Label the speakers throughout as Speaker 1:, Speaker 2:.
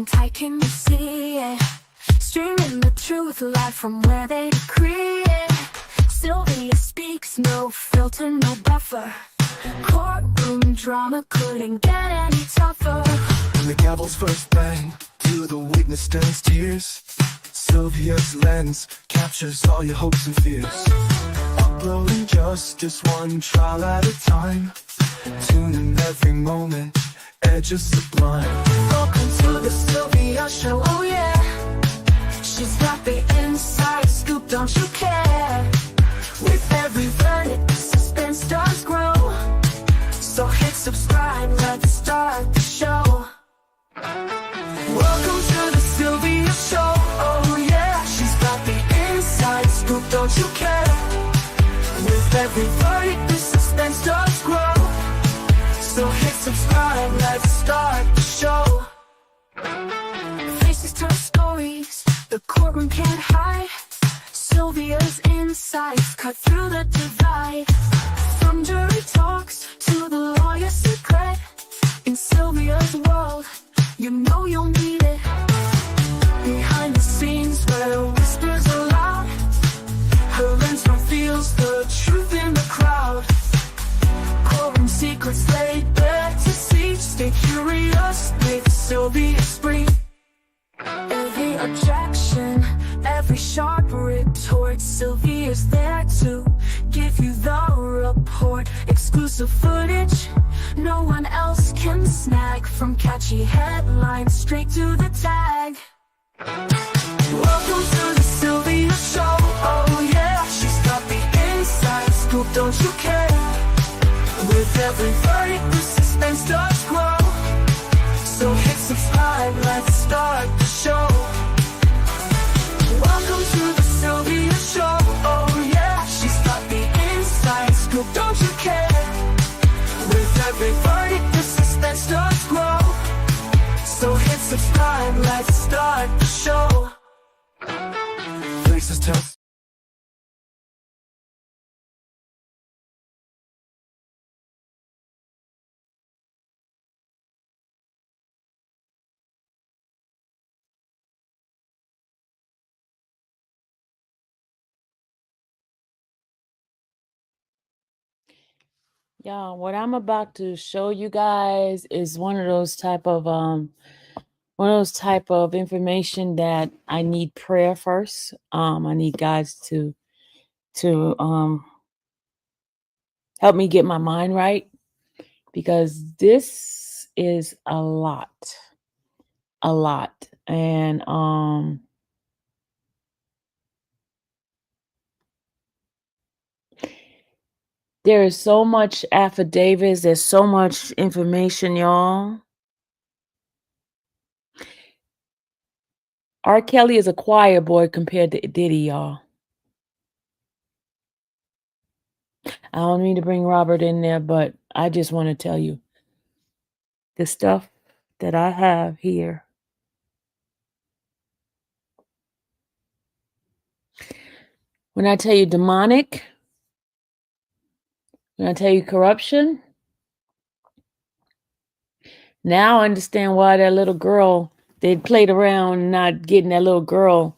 Speaker 1: tight, can you see it? Streaming the truth live from where they decree it. Sylvia speaks, no filter, no buffer. Courtroom drama couldn't get any tougher.
Speaker 2: When the gavel's first bang, to the witness stands tears. Sylvia's lens captures all your hopes and fears. Uploading justice one trial at a time. Tune in every moment, edges sublime.
Speaker 1: Welcome to the Sylvia Show, oh yeah. She's got the inside scoop, don't you care? With every verdict, the suspense does grow. So hit subscribe, let's start the show. Welcome to the Sylvia Show, oh yeah. She's got the inside scoop, don't you care? With every verdict, the suspense does grow. So hit subscribe, let's start the show. Faces tell stories, the courtroom can't hide. Sylvia's insights cut through the divide. From jury talks to the lawyer's secret. In Sylvia's world, you know you'll need it. Behind the scenes where whispers are loud, her lens reveals the truth in the crowd. Courtroom secrets laid bare to see. Stay curious with Sylvia Spring. Every objection, every sharp retort, Sylvia's there to give you the report. Exclusive footage no one else can snag. From catchy headlines straight to the tag. Welcome to the Sylvia Show, oh yeah. She's got the inside scoop, don't you care? With every verdict, the suspense does grow. So hit subscribe, let's start the show. Welcome to the Sylvia Show, oh yeah. She's got the inside scoop, don't you care? With every verdict, the suspense does grow. So hit subscribe, let's start the show.
Speaker 2: Faces tell.
Speaker 3: Y'all, what I'm about to show you guys is one of those type of information that I need prayer first. I need guys to help me get my mind right, because this is a lot. And there is so much affidavits, there's so much information, y'all. R. Kelly is a choir boy compared to Diddy, y'all. I don't mean to bring Robert in there, but I just want to tell you the stuff that I have here. When I tell you demonic, when I tell you corruption, now I understand why that little girl, they played around not getting that little girl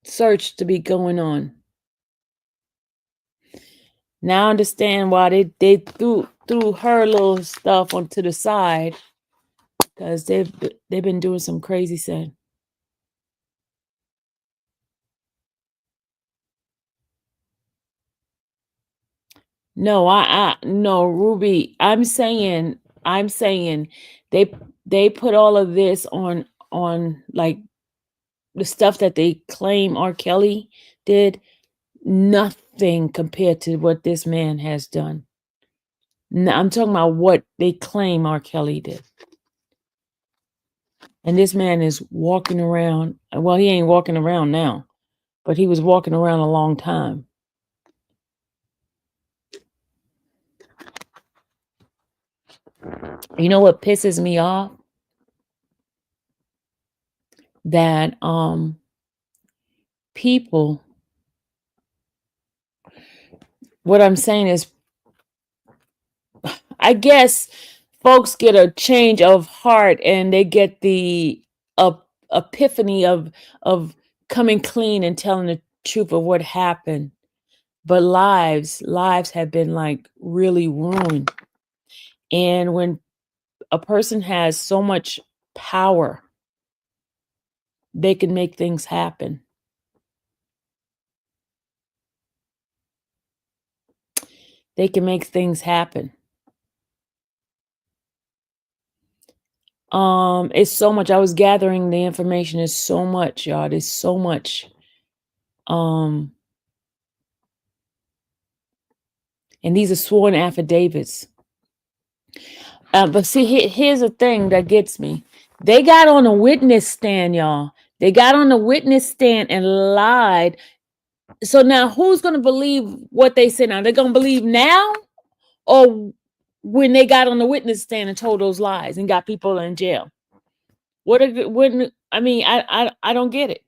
Speaker 3: search to be going on. Now I understand why they threw her little stuff onto the side, because they've been doing some crazy sin. No, no, Ruby. I'm saying they put all of this on like the stuff that they claim R. Kelly did. Nothing compared to what this man has done. No, I'm talking about what they claim R. Kelly did. And this man is walking around. Well, he ain't walking around now, but he was walking around a long time. You know what pisses me off? That people, what I'm saying is, I guess folks get a change of heart and they get the epiphany of coming clean and telling the truth of what happened. But lives have been like really ruined. And when a person has so much power, they can make things happen. They can make things happen. It's so much. I was gathering the information. It's so much, y'all. There's so much. Um, and these are sworn affidavits. But see, here's the thing that gets me. They got on a witness stand, y'all. They got on the witness stand and lied. So now who's going to believe what they say now? They're going to believe now or when they got on the witness stand and told those lies and got people in jail? I don't get it.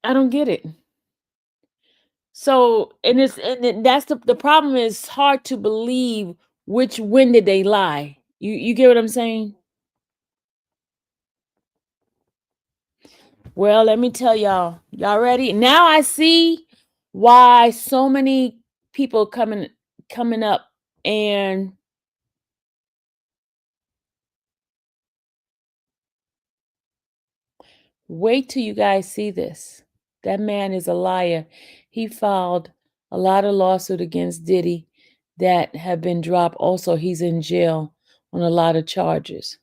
Speaker 3: I don't get it. So, that's the problem is hard to believe when did they lie. You get what I'm saying? Well, let me tell y'all. Y'all ready? Now I see why so many people coming up and wait till you guys see this. That man is a liar. He filed a lot of lawsuit against Diddy that have been dropped. Also, he's in jail on a lot of charges.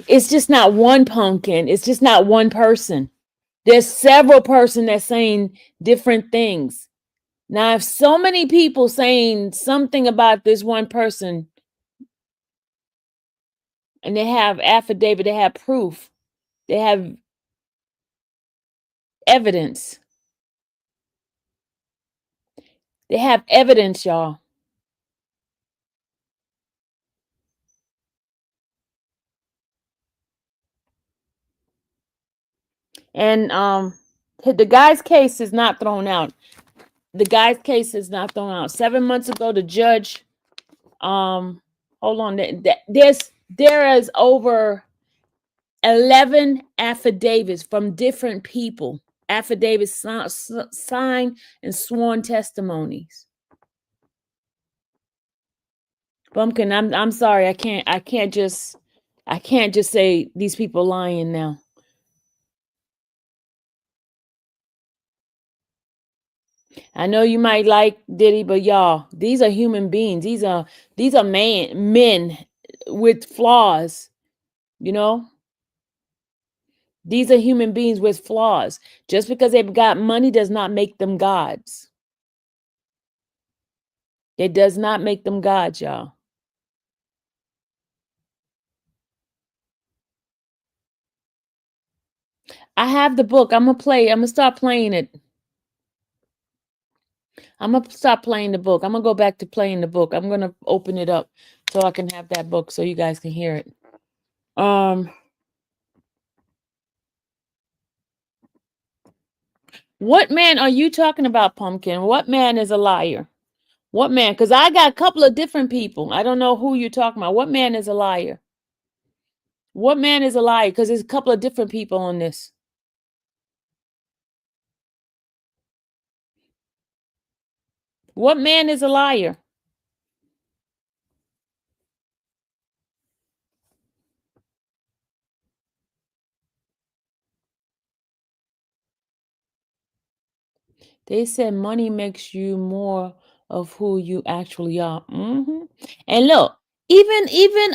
Speaker 3: It's just not one pumpkin. It's just not one person. There's several person that's saying different things. Now, if so many people saying something about this one person and they have affidavit, they have proof, they have evidence. They have evidence, y'all. And the guy's case is not thrown out. The guy's case is not thrown out. 7 months ago, the judge, hold on, there is over 11 affidavits from different people. Affidavits signed and sworn testimonies. Bumpkin, I'm sorry, I can't just say these people lying now. I know you might like Diddy, but y'all, these are human beings. These are men with flaws, you know? These are human beings with flaws. Just because they've got money does not make them gods. It does not make them gods, y'all. I have the book. I'm gonna start playing it. I'm gonna stop playing the book. I'm gonna go back to playing the book. I'm gonna open it up so I can have that book so you guys can hear it. What man are you talking about, Pumpkin? What man is a liar? What man? Because I got a couple of different people. I don't know who you're talking about. What man is a liar? What man is a liar? Because there's a couple of different people on this. What man is a liar? They said money makes you more of who you actually are. And look, even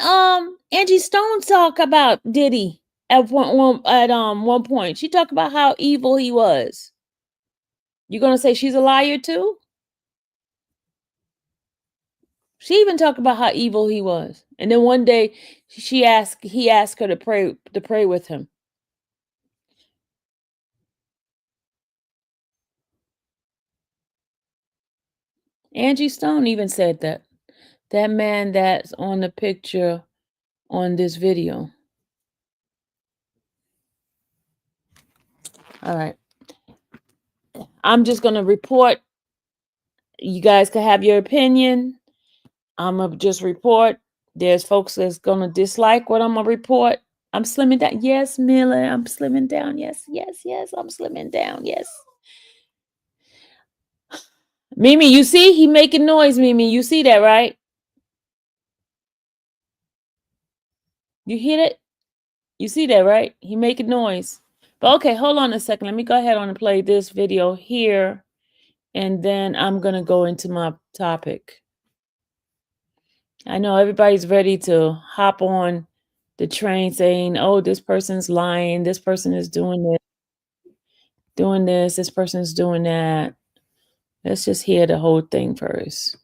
Speaker 3: Angie Stone talk about Diddy at one point. She talked about how evil he was. You gonna say she's a liar too? She even talked about how evil he was. And then one day he asked her to pray with him. Angie Stone even said that. That man that's on the picture on this video. All right. I'm just going to report. You guys can have your opinion. I'm going to just report. There's folks that's going to dislike what I'm going to report. I'm slimming down. Yes, Miller, I'm slimming down. Yes, I'm slimming down. Yes. Mimi, you see? He making noise, Mimi. You see that, right? You hear it? You see that, right? He making noise. But okay, hold on a second. Let me go ahead on and play this video here. And then I'm going to go into my topic. I know everybody's ready to hop on the train saying, oh, this person's lying. This person is doing this. This person's doing that. Let's just hear the whole thing first.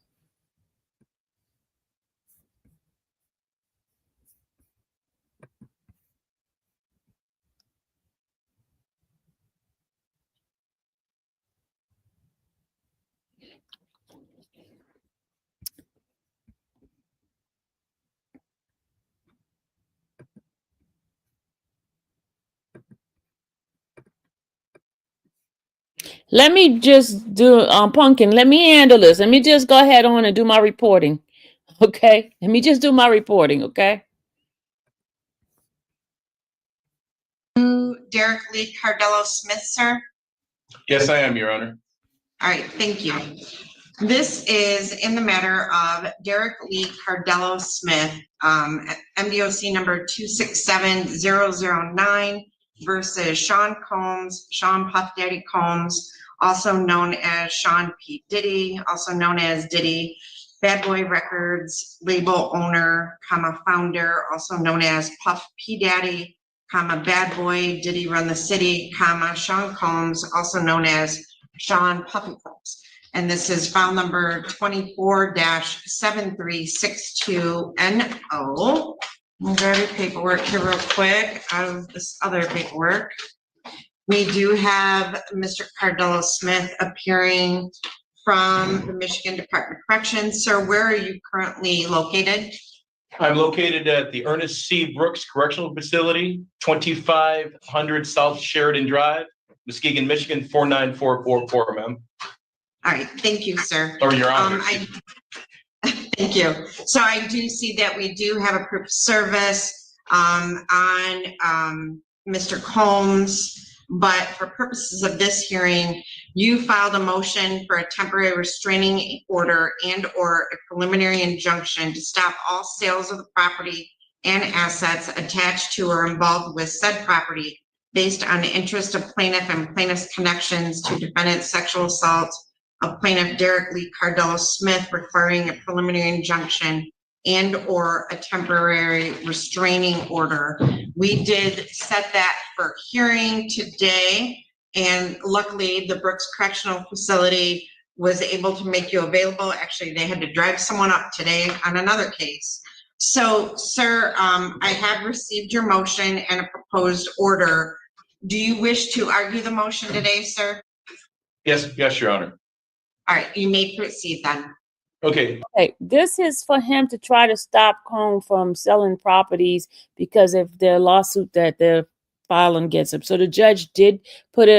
Speaker 3: Let me just do, Pumpkin, let me handle this. Let me just go ahead on and do my reporting. Okay? Let me just do my reporting, okay?
Speaker 4: Derek Lee Cardello Smith, sir?
Speaker 5: Yes, I am, Your Honor.
Speaker 4: All right, thank you. This is in the matter of Derek Lee Cardello Smith, MDOC number 267009 versus Sean Combs, Sean Puff Daddy Combs, also known as Sean P. Diddy, also known as Diddy, Bad Boy Records, label owner, founder, also known as Puff P. Daddy, Bad Boy, Diddy Run the City, Sean Combs, also known as Sean Puffy Combs. And this is file number 24-7362NO. I'll grab your paperwork here real quick out of this other paperwork. We do have Mr. Cardello Smith appearing from the Michigan Department of Corrections. Sir, where are you currently located?
Speaker 5: I'm located at the Ernest C. Brooks Correctional Facility, 2500 South Sheridan Drive, Muskegon, Michigan, 49444, ma'am.
Speaker 4: All right, thank you, sir.
Speaker 5: Or Your Honor.
Speaker 4: Thank you. So I do see that we do have a proof of service on Mr. Combs, but for purposes of this hearing, you filed a motion for a temporary restraining order and or a preliminary injunction to stop all sales of the property and assets attached to or involved with said property based on the interest of plaintiff and plaintiff's connections to defendant's sexual assault of plaintiff Derek Lee Cardello Smith, requiring a preliminary injunction and or a temporary restraining order. We did set that for hearing today, and luckily the Brooks Correctional Facility was able to make you available. Actually, they had to drive someone up today on another case. So, sir, I have received your motion and a proposed order. Do you wish to argue the motion today, sir?
Speaker 5: Yes, Your Honor.
Speaker 4: All right, you may proceed then.
Speaker 5: Okay.
Speaker 3: Okay, this is for him to try to stop Cone from selling properties because of their lawsuit that they're filing against him. So the judge did put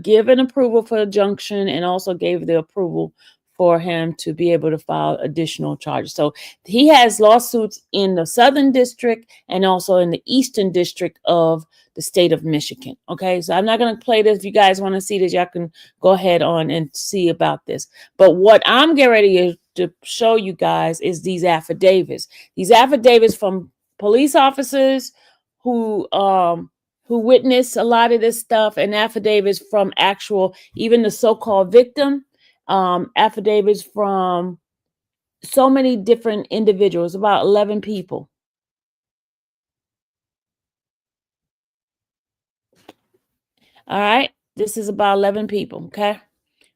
Speaker 3: give an approval for injunction and also gave the approval for him to be able to file additional charges. So he has lawsuits in the Southern District and also in the Eastern District of the state of Michigan. Okay, so I'm not going to play this. If you guys want to see this, y'all can go ahead on and see about this. But what I'm getting ready to show you guys is these affidavits. These affidavits from police officers who witnessed a lot of this stuff, and affidavits from actual, even the so-called victim, affidavits from so many different individuals, about 11 people. All right, this is about 11 people, okay?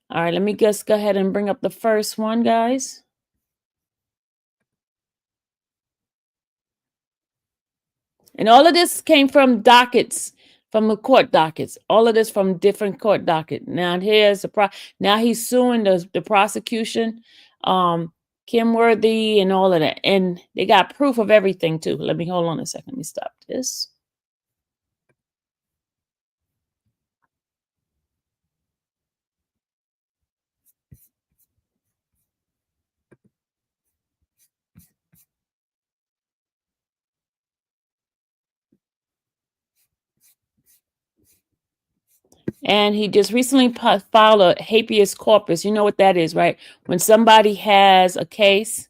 Speaker 3: All right, let me just go ahead and bring up the first one, guys. And all of this came from dockets, from the court dockets. All of this from different court docket. Now here's now he's suing the prosecution, Kim Worthy and all of that. And they got proof of everything too. Let me hold on a second. Let me stop this. And he just recently filed a habeas corpus. You know what that is, right? When somebody has a case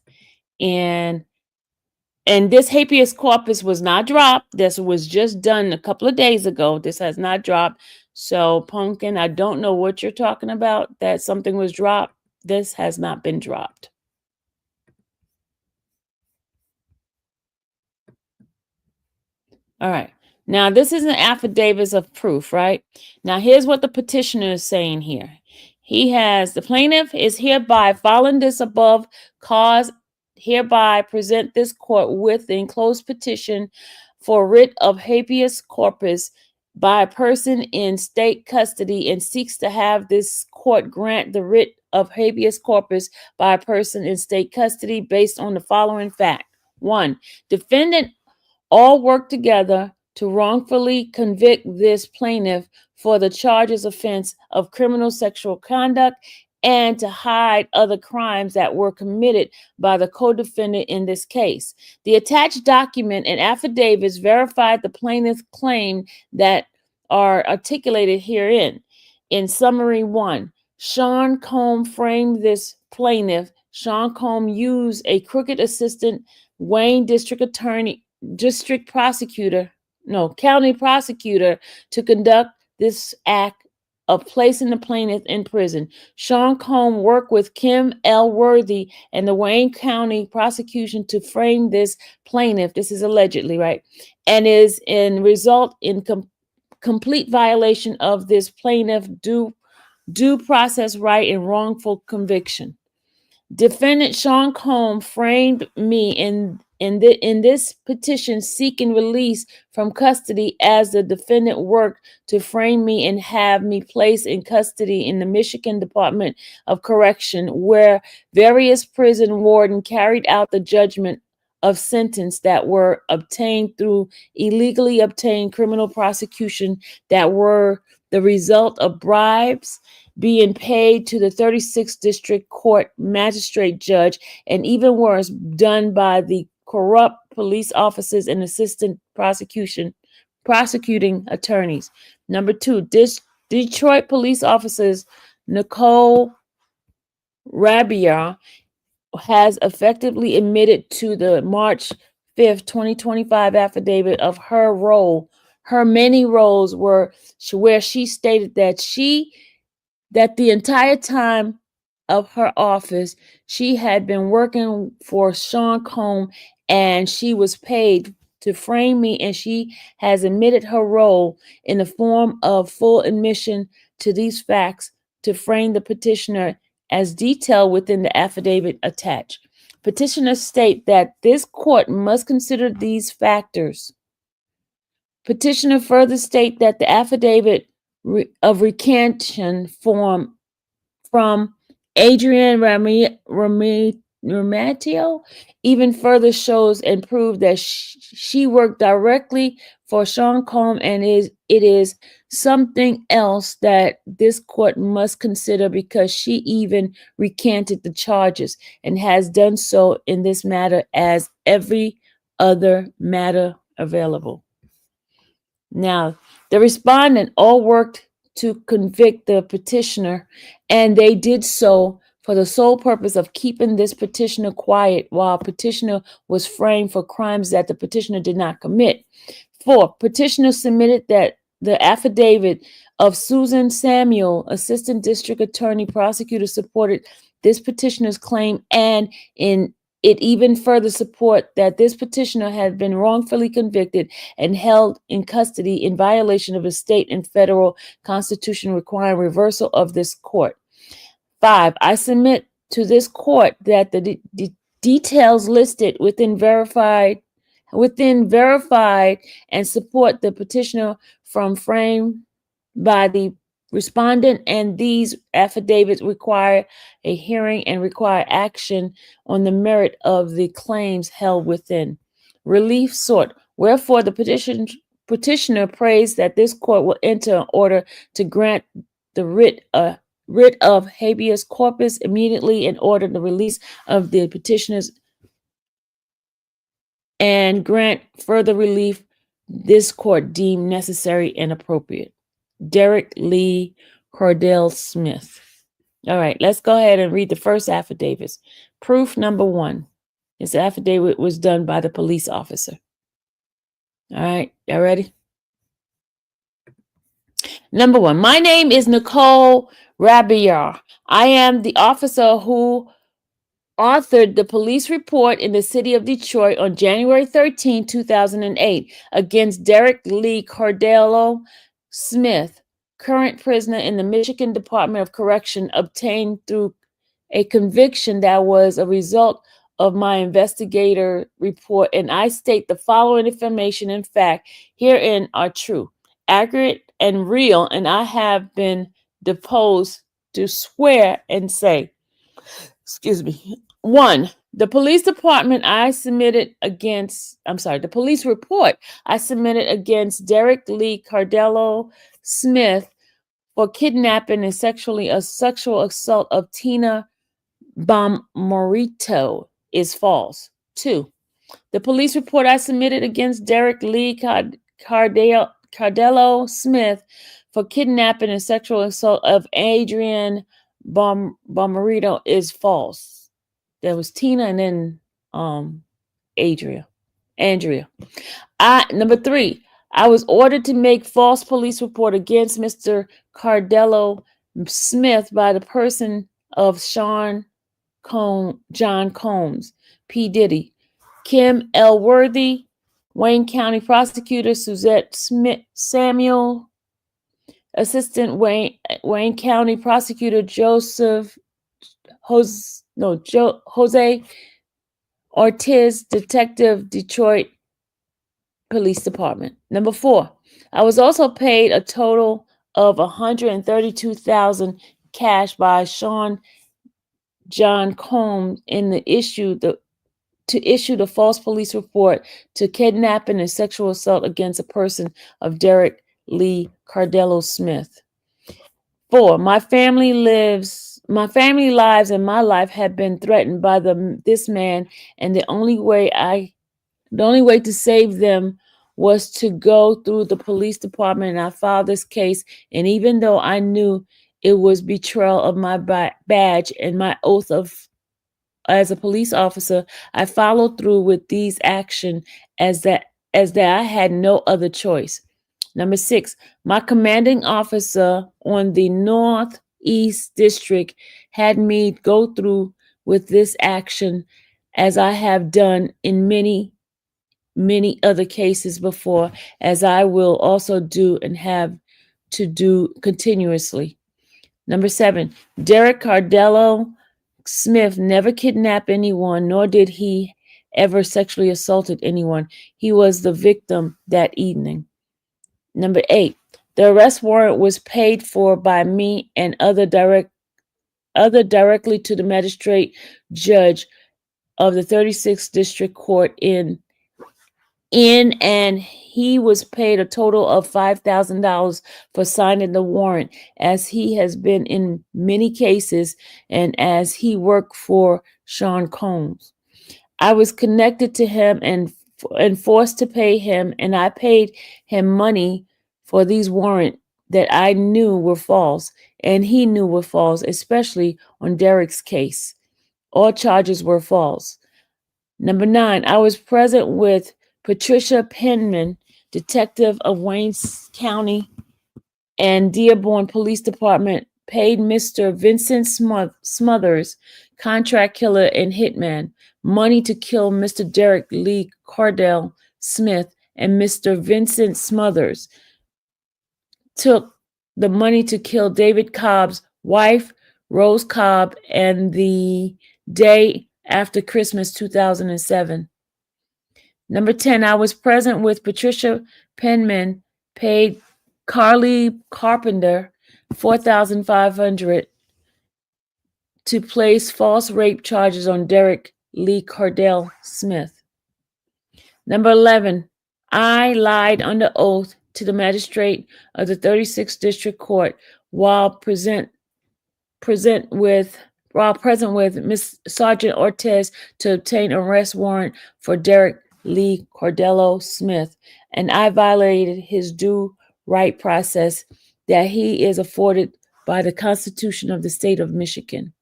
Speaker 3: and this habeas corpus was not dropped. This was just done a couple of days ago. This has not dropped. So, Pumpkin, I don't know what you're talking about, that something was dropped. This has not been dropped. All right. Now, this is an affidavit of proof, right? Now, here's what the petitioner is saying here. The plaintiff is hereby filing this above cause, hereby present this court with the enclosed petition for writ of habeas corpus by a person in state custody and seeks to have this court grant the writ of habeas corpus by a person in state custody based on the following fact. 1. Defendant all work together to wrongfully convict this plaintiff for the charges offense of criminal sexual conduct and to hide other crimes that were committed by the co-defendant in this case. The attached document and affidavits verified the plaintiff's claim that are articulated herein. In summary, 1, Sean Combe framed this plaintiff. Sean Combe used a crooked assistant Wayne county prosecutor to conduct this act of placing the plaintiff in prison. Sean Combe worked with Kim L. Worthy and the Wayne County prosecution to frame this plaintiff. This is allegedly, right? And is in result in complete violation of this plaintiff due process right and wrongful conviction. Defendant Sean Combe framed me in this petition seeking release from custody as the defendant worked to frame me and have me placed in custody in the Michigan Department of Correction, where various prison wardens carried out the judgment of sentence that were obtained through illegally obtained criminal prosecution that were the result of bribes being paid to the 36th District Court magistrate judge, and even worse, done by the corrupt police officers and assistant prosecuting attorneys. Number 2, Detroit police officers Nicole Rabia has effectively admitted to the March 5th, 2025 affidavit of her many roles where she stated that the entire time of her office, she had been working for Sean Combe and she was paid to frame me, and she has admitted her role in the form of full admission to these facts to frame the petitioner as detailed within the affidavit attached. Petitioners state that this court must consider these factors. Petitioner further state that the affidavit of recantation from Adrian Ramatio even further shows and proves that she worked directly for Sean Combe, and it is something else that this court must consider because she even recanted the charges and has done so in this matter as every other matter available. Now, the respondent all worked to convict the petitioner, and they did so for the sole purpose of keeping this petitioner quiet while petitioner was framed for crimes that the petitioner did not commit. 4, petitioner submitted that the affidavit of Susan Samuel, assistant district attorney prosecutor, supported this petitioner's claim, and it even further support that this petitioner had been wrongfully convicted and held in custody in violation of the state and federal constitution requiring reversal of this court. 5, I submit to this court that the details listed within verified and support the petitioner from framed by the respondent, and these affidavits require a hearing and require action on the merit of the claims held within. Relief sought. Wherefore, the petitioner prays that this court will enter an order to grant the writ of habeas corpus immediately and order the release of the petitioners and grant further relief this court deemed necessary and appropriate. Derek Lee Cordell Smith. All right, let's go ahead and read the first affidavits. Proof number 1. This affidavit was done by the police officer. All right, y'all ready? Number 1, my name is Nicole Rabillard. I am the officer who authored the police report in the city of Detroit on January 13, 2008 against Derek Lee Cordello Smith, current prisoner in the Michigan Department of Correction, obtained through a conviction that was a result of my investigator report, and I state the following information and fact herein are true, accurate, and real, and I have been deposed to swear and say, excuse me. 1, the police report I submitted against Derek Lee Cardello Smith for kidnapping and sexual assault of Tina Bomarito is false. 2, the police report I submitted against Derek Lee Cardello Smith for kidnapping and sexual assault of Adrian Bomarito is false. There was Tina and then Andrea. Number 3, I was ordered to make false police report against Mr. Cardello Smith by the person of John Combs, P. Diddy, Kim Elworthy, Wayne County Prosecutor Suzette Samuel, Assistant Wayne County Prosecutor Jose Ortiz, Detective, Detroit Police Department. Number 4, I was also paid a total of $132,000 cash by John Combs to issue the false police report to kidnapping and sexual assault against a person of Derek Lee Cardello Smith. 4, my family lives and my life have been threatened by this man, and the only way to save them was to go through the police department, and I filed this case. And even though I knew it was betrayal of my badge and my oath as a police officer, I followed through with these actions as that I had no other choice. Number 6, my commanding officer on the Northeast District had me go through with this action, as I have done in many other cases before, as I will also do and have to do continuously. Number 7, Derek Cardello Smith never kidnapped anyone, nor did he ever sexually assaulted anyone. He was the victim that evening. Number 8, the arrest warrant was paid for by me and other directly to the magistrate judge of the 36th District Court and he was paid a total of $5,000 for signing the warrant, as he has been in many cases and as he worked for Sean Combs. I was connected to him and forced to pay him, and I paid him money for these warrants that I knew were false, and he knew were false, especially on Derek's case. All charges were false. Number 9, I was present with Patricia Penman, detective of Wayne County and Dearborn Police Department, paid Mr. Vincent Smothers, contract killer and hitman, money to kill Mr. Derek Lee Cordell Smith, and Mr. Vincent Smothers took the money to kill David Cobb's wife, Rose Cobb, and the day after Christmas 2007. Number 10, I was present with Patricia Penman, paid Carly Carpenter $4,500 to place false rape charges on Derek Lee Cordell Smith. Number 11, I lied under oath to the magistrate of the 36th District Court while present with Miss Sergeant Ortiz to obtain an arrest warrant for Derek Lee Cardello Smith, and I violated his due right process that he is afforded by the Constitution of the state of Michigan.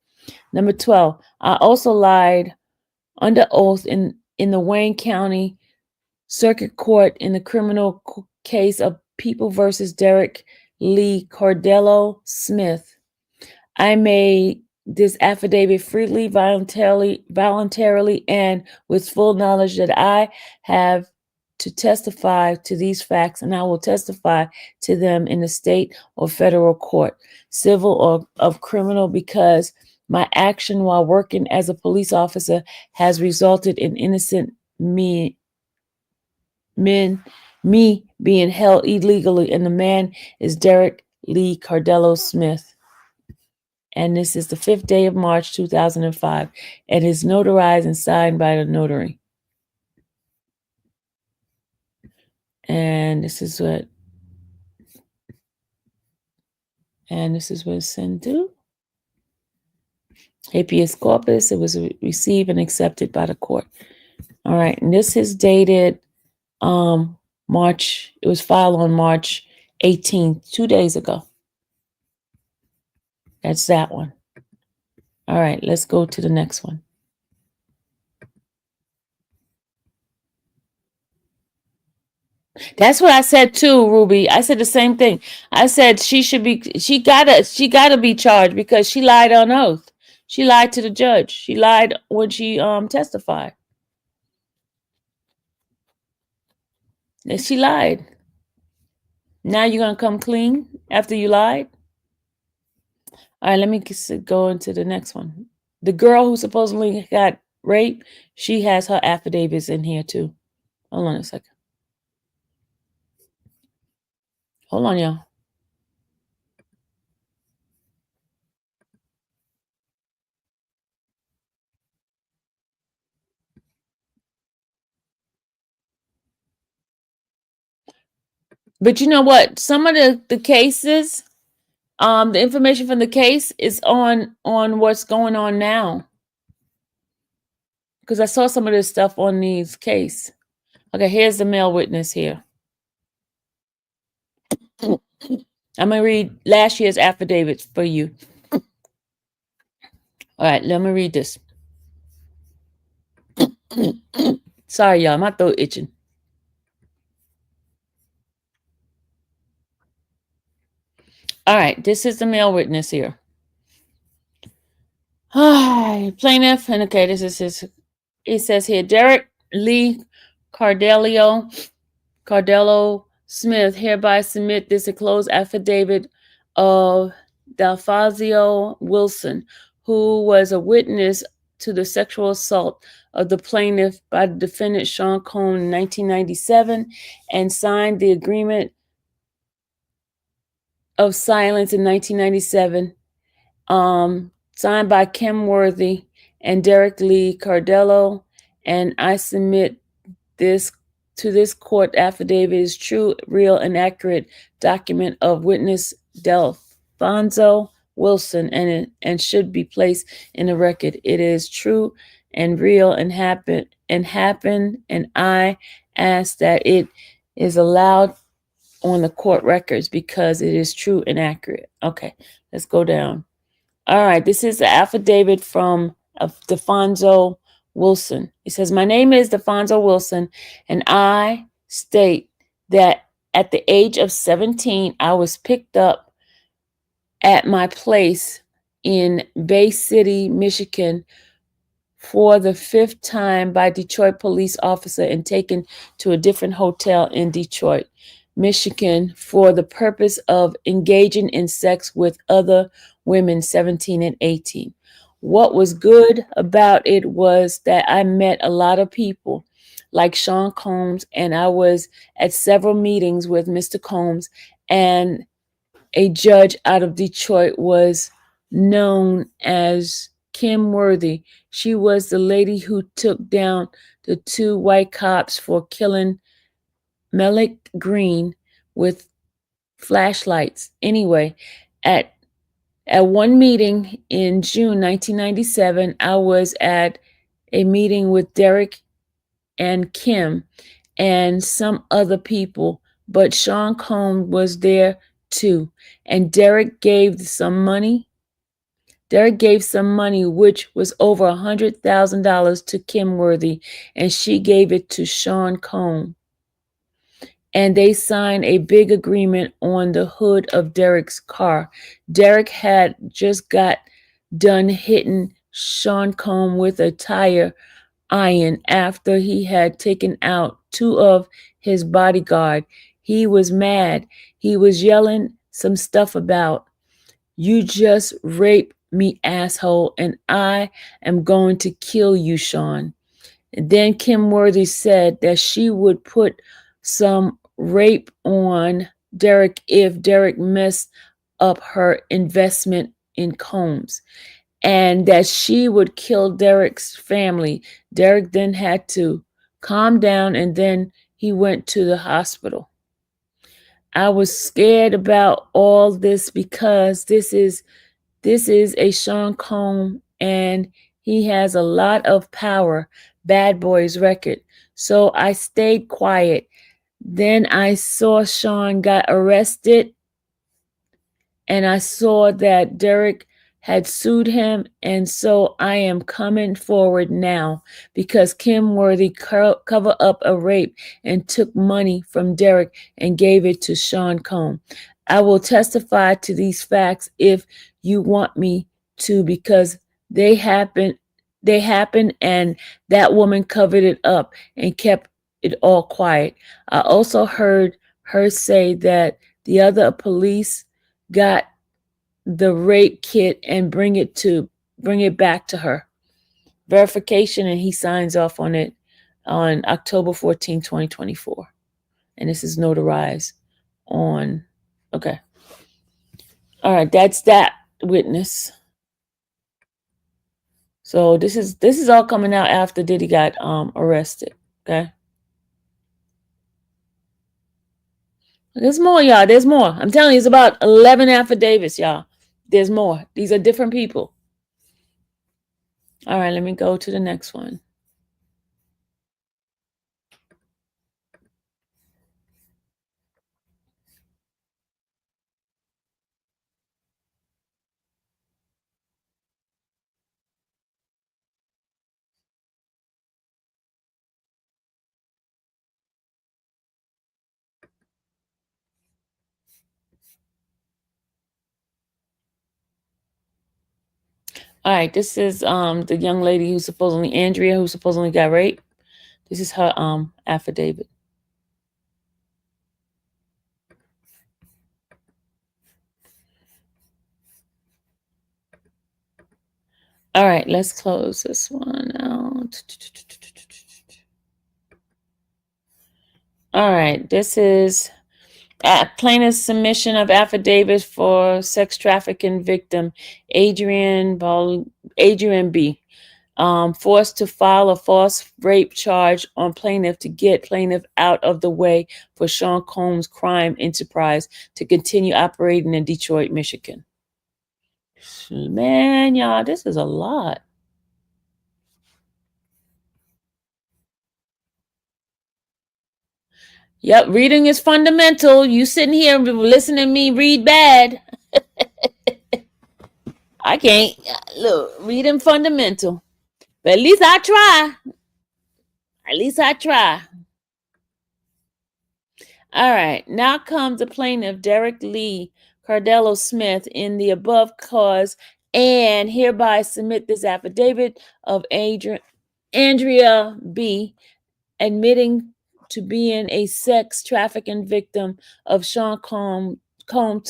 Speaker 3: Number 12, I also lied under oath in the Wayne County Circuit Court in the criminal case of People versus Derek Lee Cordello Smith. I made this affidavit freely, voluntarily, and with full knowledge that I have to testify to these facts, and I will testify to them in the state or federal court, civil or of criminal, because my action while working as a police officer has resulted in innocent me being held illegally, and the man is Derek Lee Cordello Smith. And this is the 5th day of March, 2005, and is notarized and signed by the notary. And this is what it's sent to. Habeas corpus. It was received and accepted by the court. All right, and this is dated March. It was filed on March 18th, 2 days ago. That's that one. All right, let's go to the next one. That's what I said too, Ruby. I said the same thing. I said she gotta be charged because she lied on oath. She lied to the judge. She lied when she testified. And she lied. Now you're gonna come clean after you lied? All right, let me go into the next one. The girl who supposedly got raped, she has her affidavits in here too. Hold on a second. Hold on, y'all. But you know what? Some of the cases, the information from the case is on what's going on now. Because I saw some of this stuff on these case. Okay, here's the male witness here. I'm gonna read last year's affidavits for you. All right, let me read this. Sorry, y'all, my throat itching. All right, this is the male witness here. Plaintiff, and okay, this is his. It says here, Derek Lee Cordello Smith hereby submit this enclosed affidavit of Dalfazio Wilson, who was a witness to the sexual assault of the plaintiff by the defendant Sean Combs in 1997 and signed the agreement of silence in 1997, signed by Kim Worthy and Derek Lee Cordello, and I submit this to this court affidavit is true, real, and accurate document of witness Delfonso Wilson and should be placed in the record. It is true and real and happened, and I ask that it is allowed on the court records because it is true and accurate. Okay, let's go down. All right, this is the affidavit from Delfonso Wilson. It says, my name is Delfonso Wilson, and I state that at the age of 17, I was picked up at my place in Bay City, Michigan, for the 5th time by Detroit police officer and taken to a different hotel in Detroit, Michigan, for the purpose of engaging in sex with other women 17 and 18. What was good about it was that I met a lot of people like Sean Combs, and I was at several meetings with Mr. Combs, and a judge out of Detroit was known as Kim Worthy. She was the lady who took down the 2 white cops for killing Malik Green with flashlights. Anyway, at one meeting in June 1997, I was at a meeting with Derek and Kim and some other people, but Sean Combs was there too. And Derek gave some money. Derek gave some money, which was over $100,000 to Kim Worthy, and she gave it to Sean Combs. And they signed a big agreement on the hood of Derek's car. Derek had just got done hitting Sean Combs with a tire iron after he had taken out two of his bodyguard. He was mad. He was yelling some stuff about, "You just raped me, asshole, and I am going to kill you, Sean." And then Kim Worthy said that she would put some rape on Derek if Derek messed up her investment in Combs, and that she would kill Derek's family. Derek then had to calm down, and then he went to the hospital. I was scared about all this because this is a Sean Combs, and he has a lot of power, bad boys record. So I stayed quiet. Then I saw Sean got arrested, and I saw that Derek had sued him, and so I am coming forward now because Kim Worthy covered up a rape and took money from Derek and gave it to Sean Combs. I will testify to these facts if you want me to, because they happened, and that woman covered it up and kept it all quiet. I also heard her say that the other police got the rape kit and bring it back to her. Verification, and he signs off on it on October 14, 2024. And this is notarized on, okay. All right, that's that witness. So this is all coming out after Diddy got arrested, okay? There's more, y'all. There's more. I'm telling you, it's about 11 affidavits, y'all. There's more. These are different people. All right, let me go to the next one. All right, this is the young lady who's supposedly Andrea, who supposedly got raped. This is her affidavit. All right, let's close this one out. All right, this is plaintiff's submission of affidavit for sex trafficking victim Adrian B. Forced to file a false rape charge on plaintiff to get plaintiff out of the way for Sean Combs' crime enterprise to continue operating in Detroit, Michigan. Man, y'all, this is a lot. Yep, reading is fundamental. You sitting here listening to me read bad. I can't. Look, reading fundamental. But at least I try. At least I try. All right, now comes the plaintiff, Derek Lee Cardello Smith, in the above cause, and hereby submit this affidavit of Andrea B. admitting to being a sex trafficking victim of Sean Combs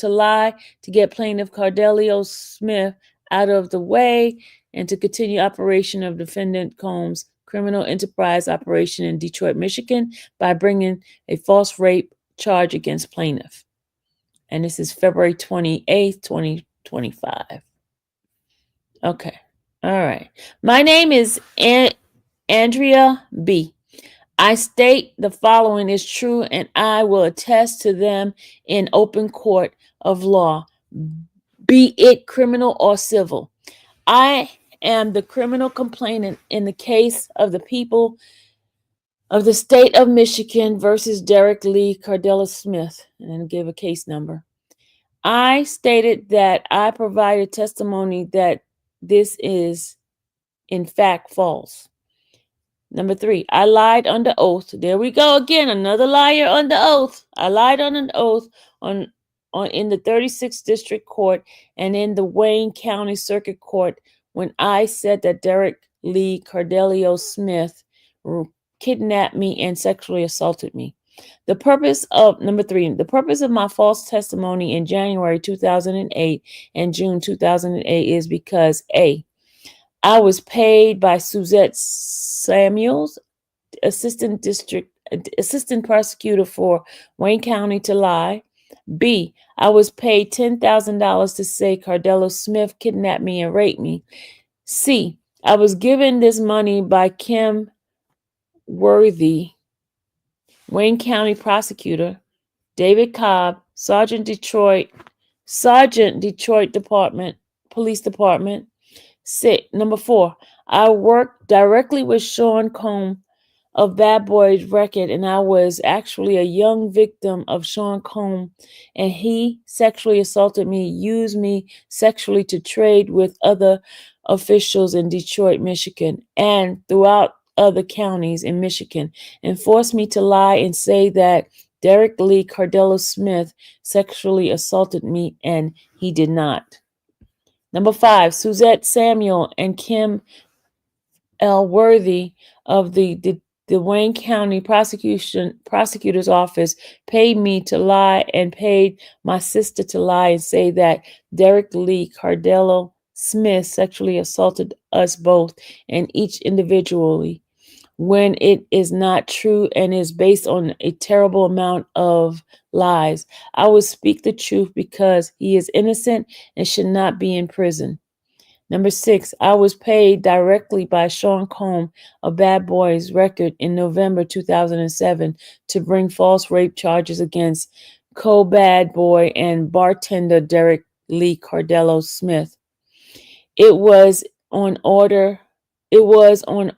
Speaker 3: to lie to get plaintiff Cardello Smith out of the way and to continue operation of defendant Combs' criminal enterprise operation in Detroit, Michigan by bringing a false rape charge against plaintiff. And this is February 28th, 2025. Okay. All right. My name is Andrea B. I state the following is true, and I will attest to them in open court of law, be it criminal or civil. I am the criminal complainant in the case of the people of the state of Michigan versus Derek Lee Cardello Smith, and then give a case number. I stated that I provided testimony that this is in fact false. Number 3, I lied under oath. There we go again, another liar under oath. I lied on an oath on in the 36th District Court and in the Wayne County Circuit Court when I said that Derek Lee Cordelio Smith kidnapped me and sexually assaulted me. The purpose of number 3, the purpose of my false testimony in January 2008 and June 2008 is because A, I was paid by Suzette Samuels, assistant prosecutor for Wayne County, to lie. B, I was paid $10,000 to say Cordello Smith kidnapped me and raped me. C, I was given this money by Kim Worthy, Wayne County prosecutor, David Cobb, Sergeant Detroit Police Department. Number 4, I worked directly with Sean Combs of Bad Boys Record, and I was actually a young victim of Sean Combs, and he sexually assaulted me, used me sexually to trade with other officials in Detroit, Michigan, and throughout other counties in Michigan, and forced me to lie and say that Derek Lee Cordello Smith sexually assaulted me, and he did not. Number 5, Suzette Samuel and Kim L. Worthy of the Wayne County Prosecutor's Office paid me to lie and paid my sister to lie and say that Derek Lee Cordello Smith sexually assaulted us both and each individually, when it is not true and is based on a terrible amount of lies. I will speak the truth because he is innocent and should not be in prison. Number 6, I was paid directly by Sean Combs of Bad Boys Record in November 2007 to bring false rape charges against co-bad boy and bartender Derek Lee Cordello Smith. It was on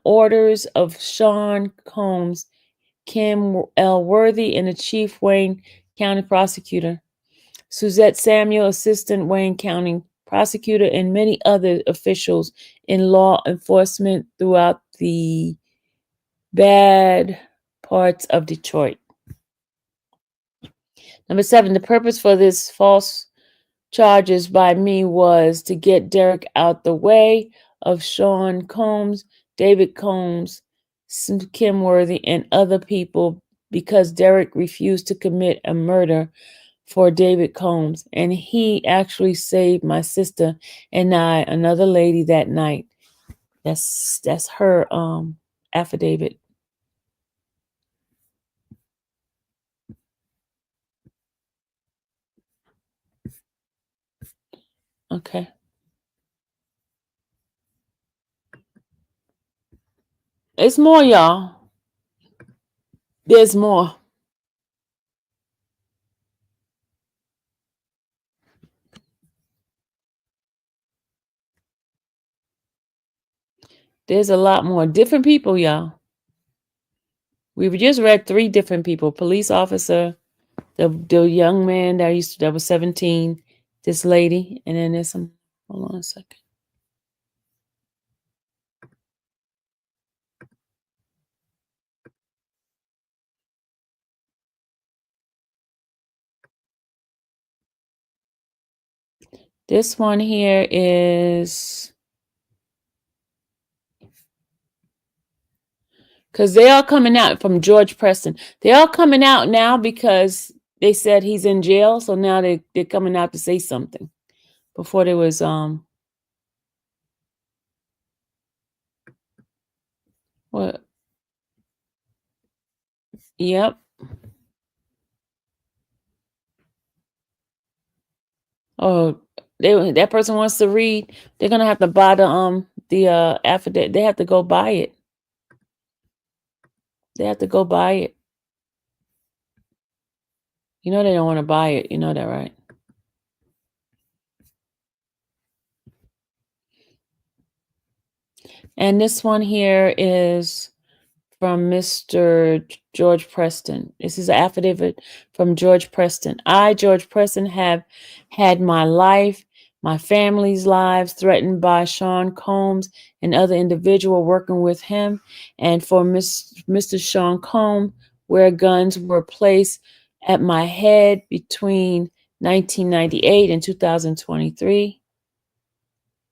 Speaker 3: orders of Sean Combs, Kim L. Worthy, and the Chief Wayne County Prosecutor, Suzette Samuel, Assistant Wayne County Prosecutor, and many other officials in law enforcement throughout the bad parts of Detroit. Number 7, the purpose for this false charges by me was to get Derek out the way of Sean Combs, David Combs, Kim Worthy, and other people because Derek refused to commit a murder for David Combs, and he actually saved my sister and I, another lady, that night. That's her affidavit. Okay. It's more, y'all. There's more. There's a lot more. Different people, y'all. We've just read 3 different people. Police officer, the young man that was 17, this lady, and then there's some, hold on a second. This one here is, because they are coming out from George Preston. They're all coming out now because they said he's in jail. So now they're coming out to say something. Before there was what? Yep. Oh, that person wants to read. They're gonna have to buy the affidavit. They have to go buy it. They have to go buy it. You know they don't want to buy it. You know that, right? And this one here is from Mr. George Preston. This is an affidavit from George Preston. I, George Preston, have had my life, my family's lives threatened by Sean Combs and other individual working with him, and for Mr. Sean Combs, where guns were placed at my head between 1998 and 2023.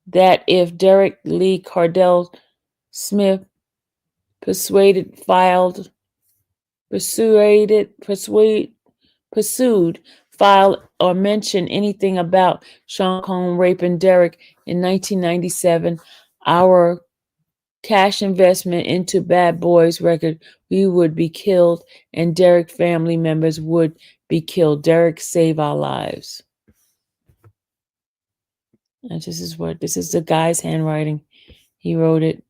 Speaker 3: That if Derek Lee Cardell Smith pursued, filed, or mentioned anything about Sean Combs raping Derek in 1997, our cash investment into Bad Boys record, we would be killed, and Derek family members would be killed. Derek, save our lives. And this is the guy's handwriting. He wrote it,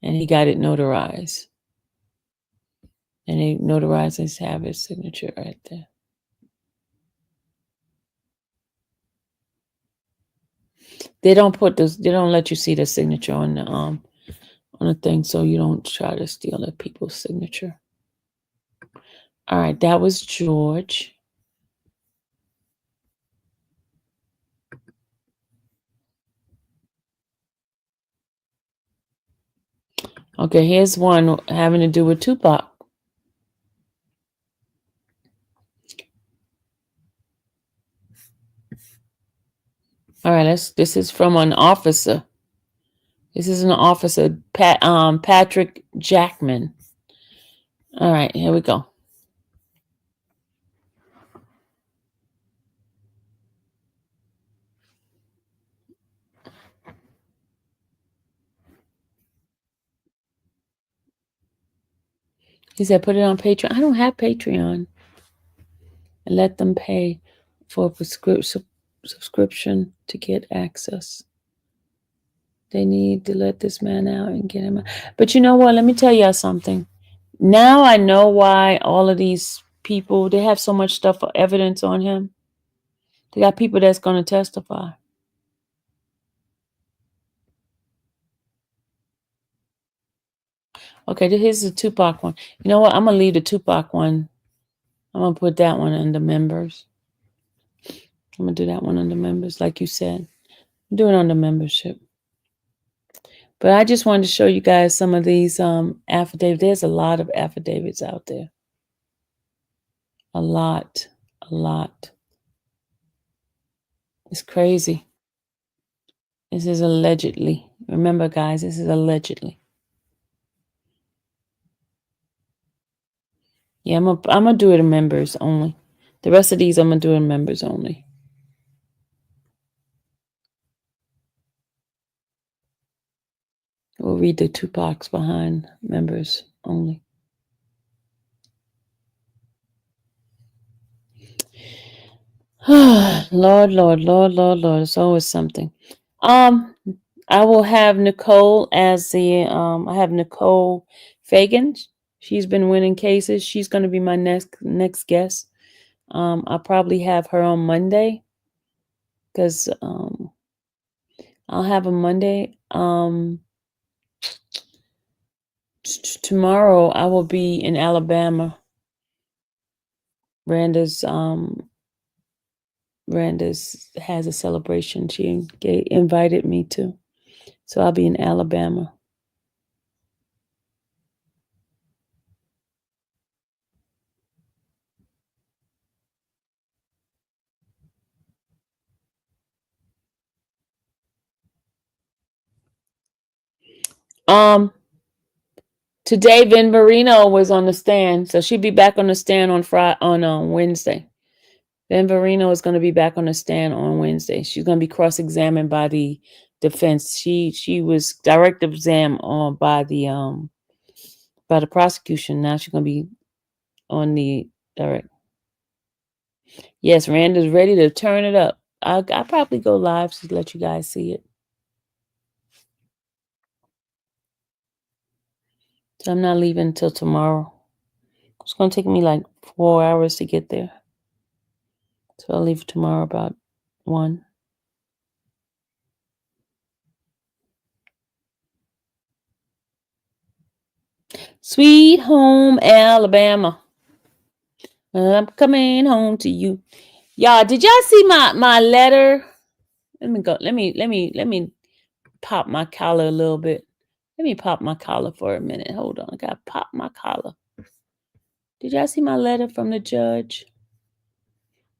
Speaker 3: and he got it notarized. And he notarized his, have his signature right there. They don't let you see the signature on the thing, so you don't try to steal the people's signature. All right, that was George. Okay, here's one having to do with Tupac. All right, this is from an officer. This is an officer, Patrick Jackman. All right, here we go. He said, put it on Patreon. I don't have Patreon. And let them pay for a subscription to get access. They need to let this man out and get him out. But you know what? Let me tell y'all something. Now I know why all of these people, they have so much stuff for evidence on him. They got people that's going to testify. Okay, here's the Tupac one. You know what? I'm going to leave the Tupac one. I'm going to put that one under members. I'm going to do that one under members, like you said. I'm doing it under membership. But I just wanted to show you guys some of these affidavits. There's a lot of affidavits out there. A lot. It's crazy. This is allegedly. Remember, guys, this is allegedly. Yeah, I'm gonna do it in members only. The rest of these I'm gonna do in members only. We'll read the two box behind members only. Lord. It's always something. I will have Nicole as the I have Nicole Fagan. She's been winning cases. She's going to be my next guest. I'll probably have her on Monday because I'll have a Monday. Tomorrow I will be in Alabama. Randa's has a celebration she invited me to. So I'll be in Alabama. Today Vin Marino was on the stand, so she'll be back on the stand on Wednesday. Vin Marino is going to be back on the stand on Wednesday. She's going to be cross-examined by the defense. She was direct exam on by the prosecution. Now she's going to be on the direct. Yes, Randa's ready to turn it up. I'll probably go live to let you guys see it. So I'm not leaving until tomorrow. It's going to take me like 4 hours to get there. So I'll leave tomorrow about 1. Sweet home Alabama. I'm coming home to you. Y'all, did y'all see my letter? Let me go. Let me pop my collar a little bit. Let me pop my collar for a minute. Hold on. I gotta pop my collar. Did y'all see my letter from the judge?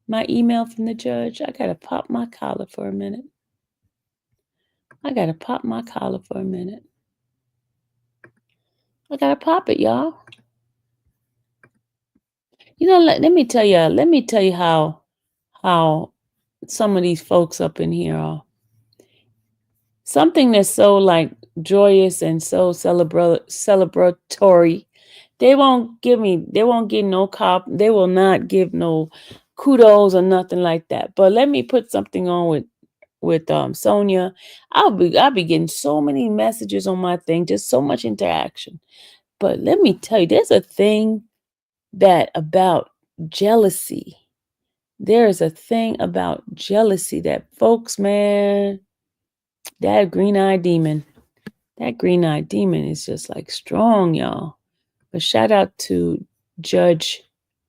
Speaker 3: My email from the judge? I gotta pop my collar for a minute. I gotta pop my collar for a minute. I gotta pop it, y'all. You know, let me tell you how some of these folks up in here are. Something that's so like joyous and so celebratory. They won't give no they will not give no kudos or nothing like that. But let me put something on with Sonia. I'll be getting so many messages on my thing, just so much interaction. But let me tell you, there's a thing that about jealousy. There is a thing about jealousy that folks, man, that green-eyed demon is just like strong, y'all. But shout out to Judge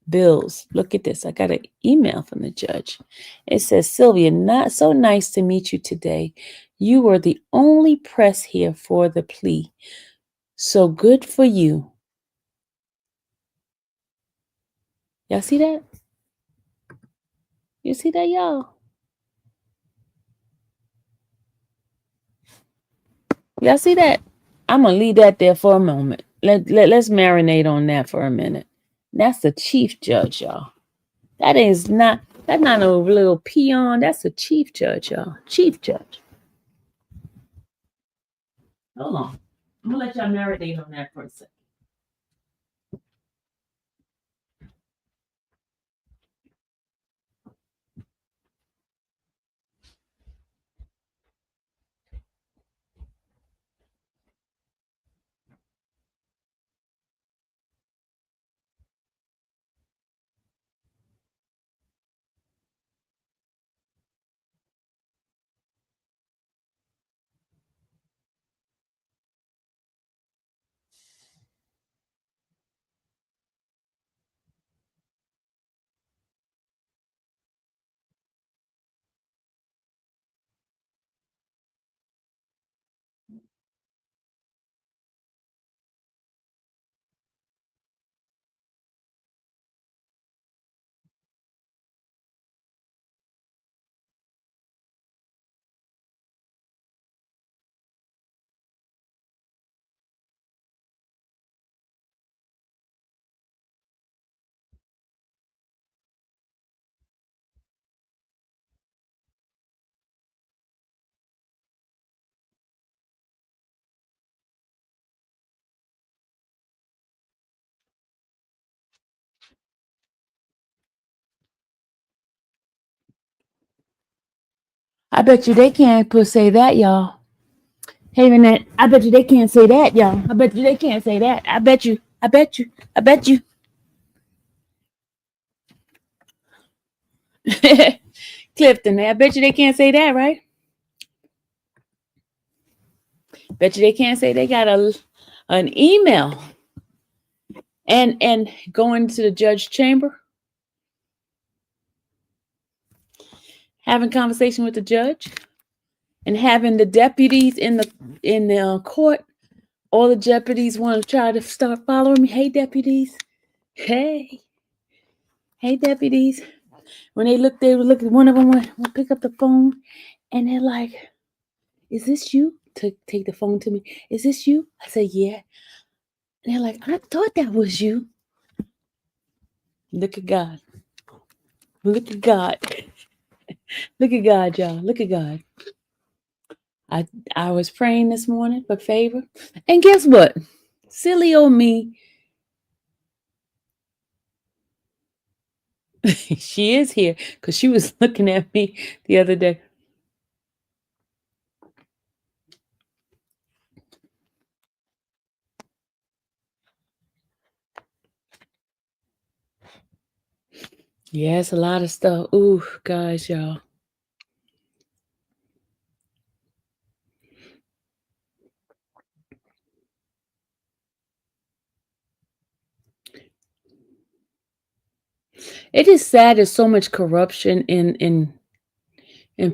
Speaker 3: Bills. Look at this. I got an email from the judge. It says, Sylvia, not so nice to meet you today. You were the only press here for the plea. So good for you. Y'all see that? You see that, y'all? Y'all see that? I'm going to leave that there for a moment. Let's marinate on that for a minute. That's the chief judge, y'all. That's not a little peon. That's the chief judge, y'all. Chief judge. Hold on. I'm going to let y'all marinate on that for a second. I bet you they can't say that, y'all. Hey, Renette, I bet you they can't say that, y'all. I bet you they can't say that. I bet you. Clifton, I bet you they can't say that, right? Bet you they can't say they got an email and going to the judge chamber, having conversation with the judge, and having the deputies in the court. All the deputies want to try to start following me. Hey, deputies. Hey, deputies. When they would look at one of them would pick up the phone, and they're like, "Is this you?" To take the phone to me. Is this you? I said, "Yeah." And they're like, "I thought that was you." Look at God. Look at God. Look at God, y'all. Look at God. I was praying this morning for favor. And guess what? Silly old me. She is here because she was looking at me the other day. Yeah, it's a lot of stuff. Ooh, guys, y'all. It is sad. There's so much corruption in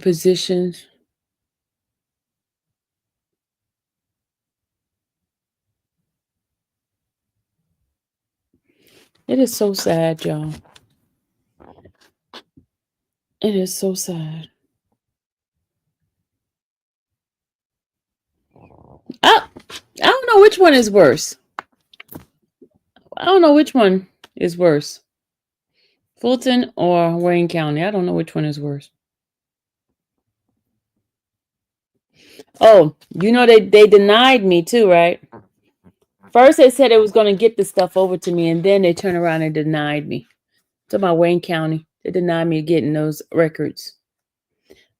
Speaker 3: positions. It is so sad, y'all. It is so sad. I don't know which one is worse. I don't know which one is worse. Fulton or Wayne County. I don't know which one is worse. Oh, they denied me too, right? First they said they was going to get the stuff over to me, and then they turned around and denied me. To my Wayne County, they denied me getting those records.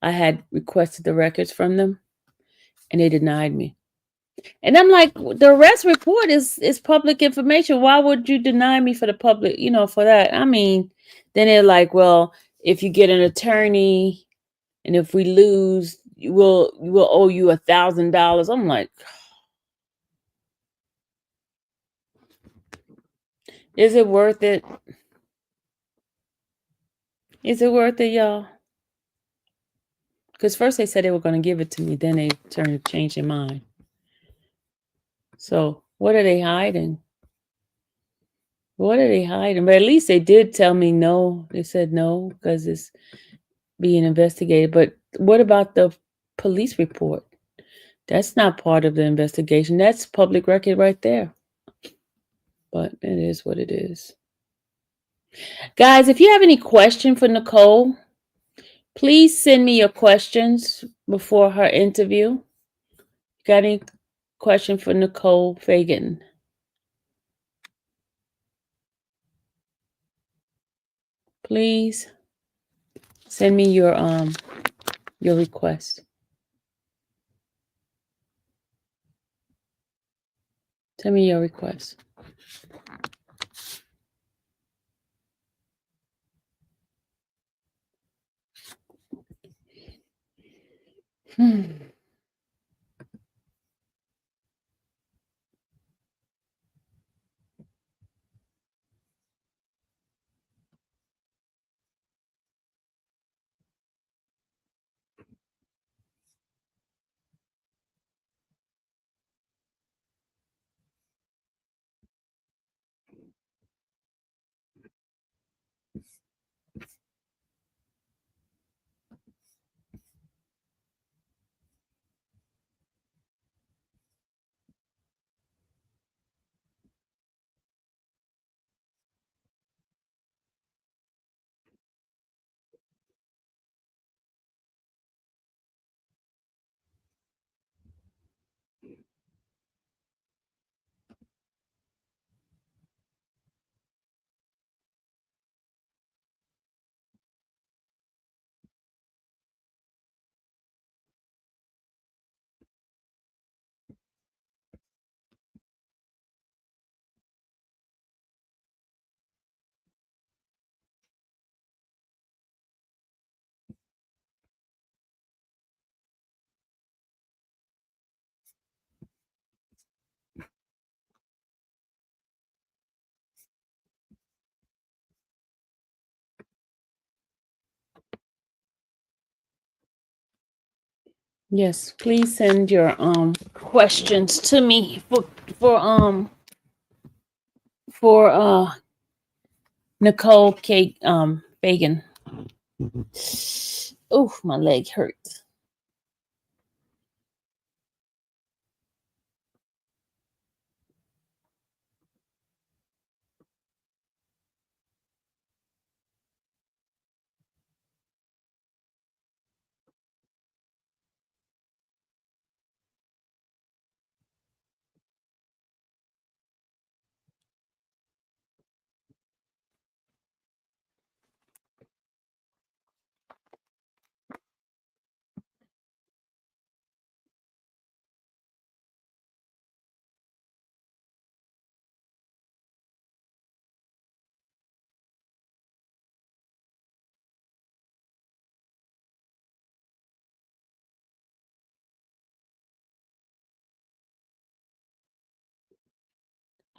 Speaker 3: I had requested the records from them, and they denied me. And I'm like, the arrest report is public information. Why would you deny me for the public, for that? I mean, then they're like, well, if you get an attorney and if we lose, we'll owe you $1,000. I'm like, is it worth it? Is it worth it, y'all? Because first they said they were going to give it to me, then they changed their mind. So what are they hiding? What are they hiding? But at least they did tell me no. They said no because it's being investigated. But what about the police report? That's not part of the investigation. That's public record right there. But it is what it is. Guys, if you have any question for Nicole, please send me your questions before her interview. Got any question for Nicole Fagan? Please send me your request. Send me your request. Yes, please send your questions to me for Nicole K Fagan. Oh, my leg hurts.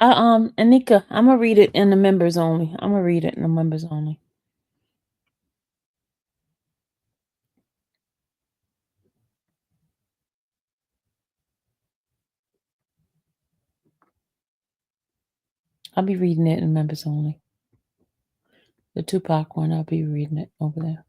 Speaker 3: Anika, I'm gonna read it in the members only. I'm gonna read it in the members only. I'll be reading it in members only. The Tupac one, I'll be reading it over there.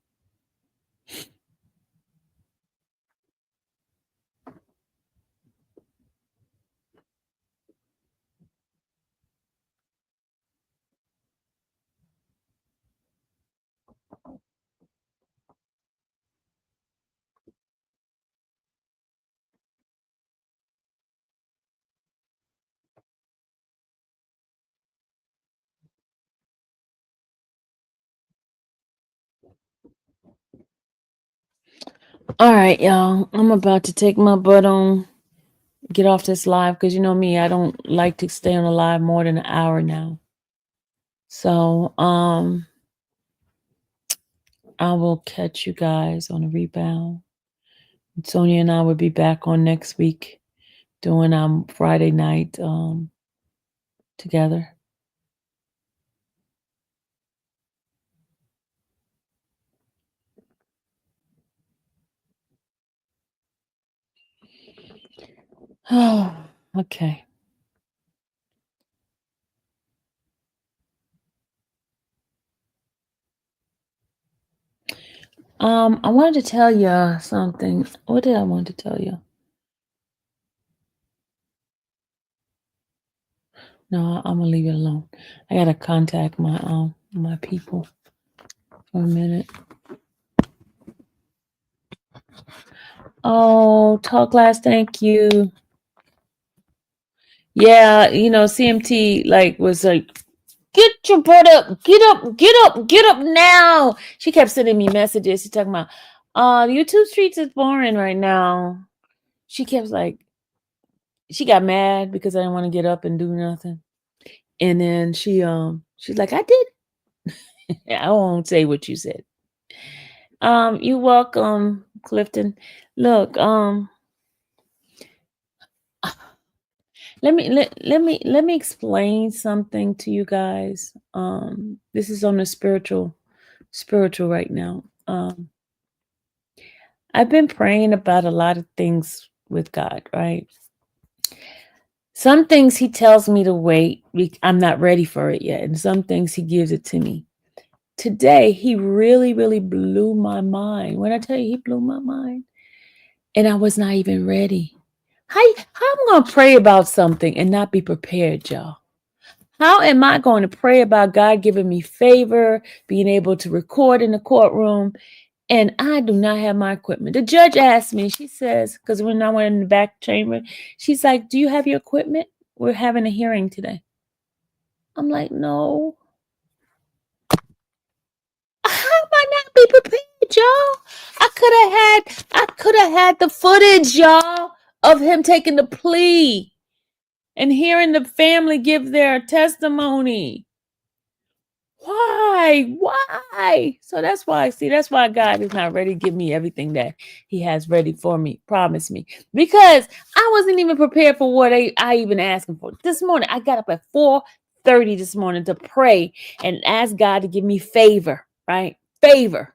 Speaker 3: All right, y'all. I'm about to take my butt on, get off this live, because you know me, I don't like to stay on the live more than an hour now. So I will catch you guys on a rebound. Sonia and I will be back on next week doing Friday night together. Oh, okay. I wanted to tell you something. What did I want to tell you? No, I'm gonna leave it alone. I gotta contact my people for a minute. Oh, Talk Last, thank you. Yeah, CMT was like, get your butt up, get up now. She kept sending me messages. She's talking about, YouTube streets is boring right now. She kept she got mad because I didn't want to get up and do nothing. And then she's like, I did. I won't say what you said. You're welcome, Clifton. Look, let me explain something to you guys. This is on the spiritual right now. I've been praying about a lot of things with God, right? Some things he tells me to wait. I'm not ready for it yet. And some things he gives it to me. Today, he really, really blew my mind. When I tell you he blew my mind, and I was not even ready. How I'm going to pray about something and not be prepared, y'all? How am I going to pray about God giving me favor, being able to record in the courtroom, and I do not have my equipment? The judge asked me, she says, because when I went in the back chamber, she's like, do you have your equipment? We're having a hearing today. I'm like, no. How am I not be prepared, y'all? I could have had the footage, y'all, of him taking the plea and hearing the family give their testimony. Why? So that's why God is not ready to give me everything that he has ready for me, promised me. Because I wasn't even prepared for what I even asked him for. This morning, I got up at 4:30 this morning to pray and ask God to give me favor, right? Favor.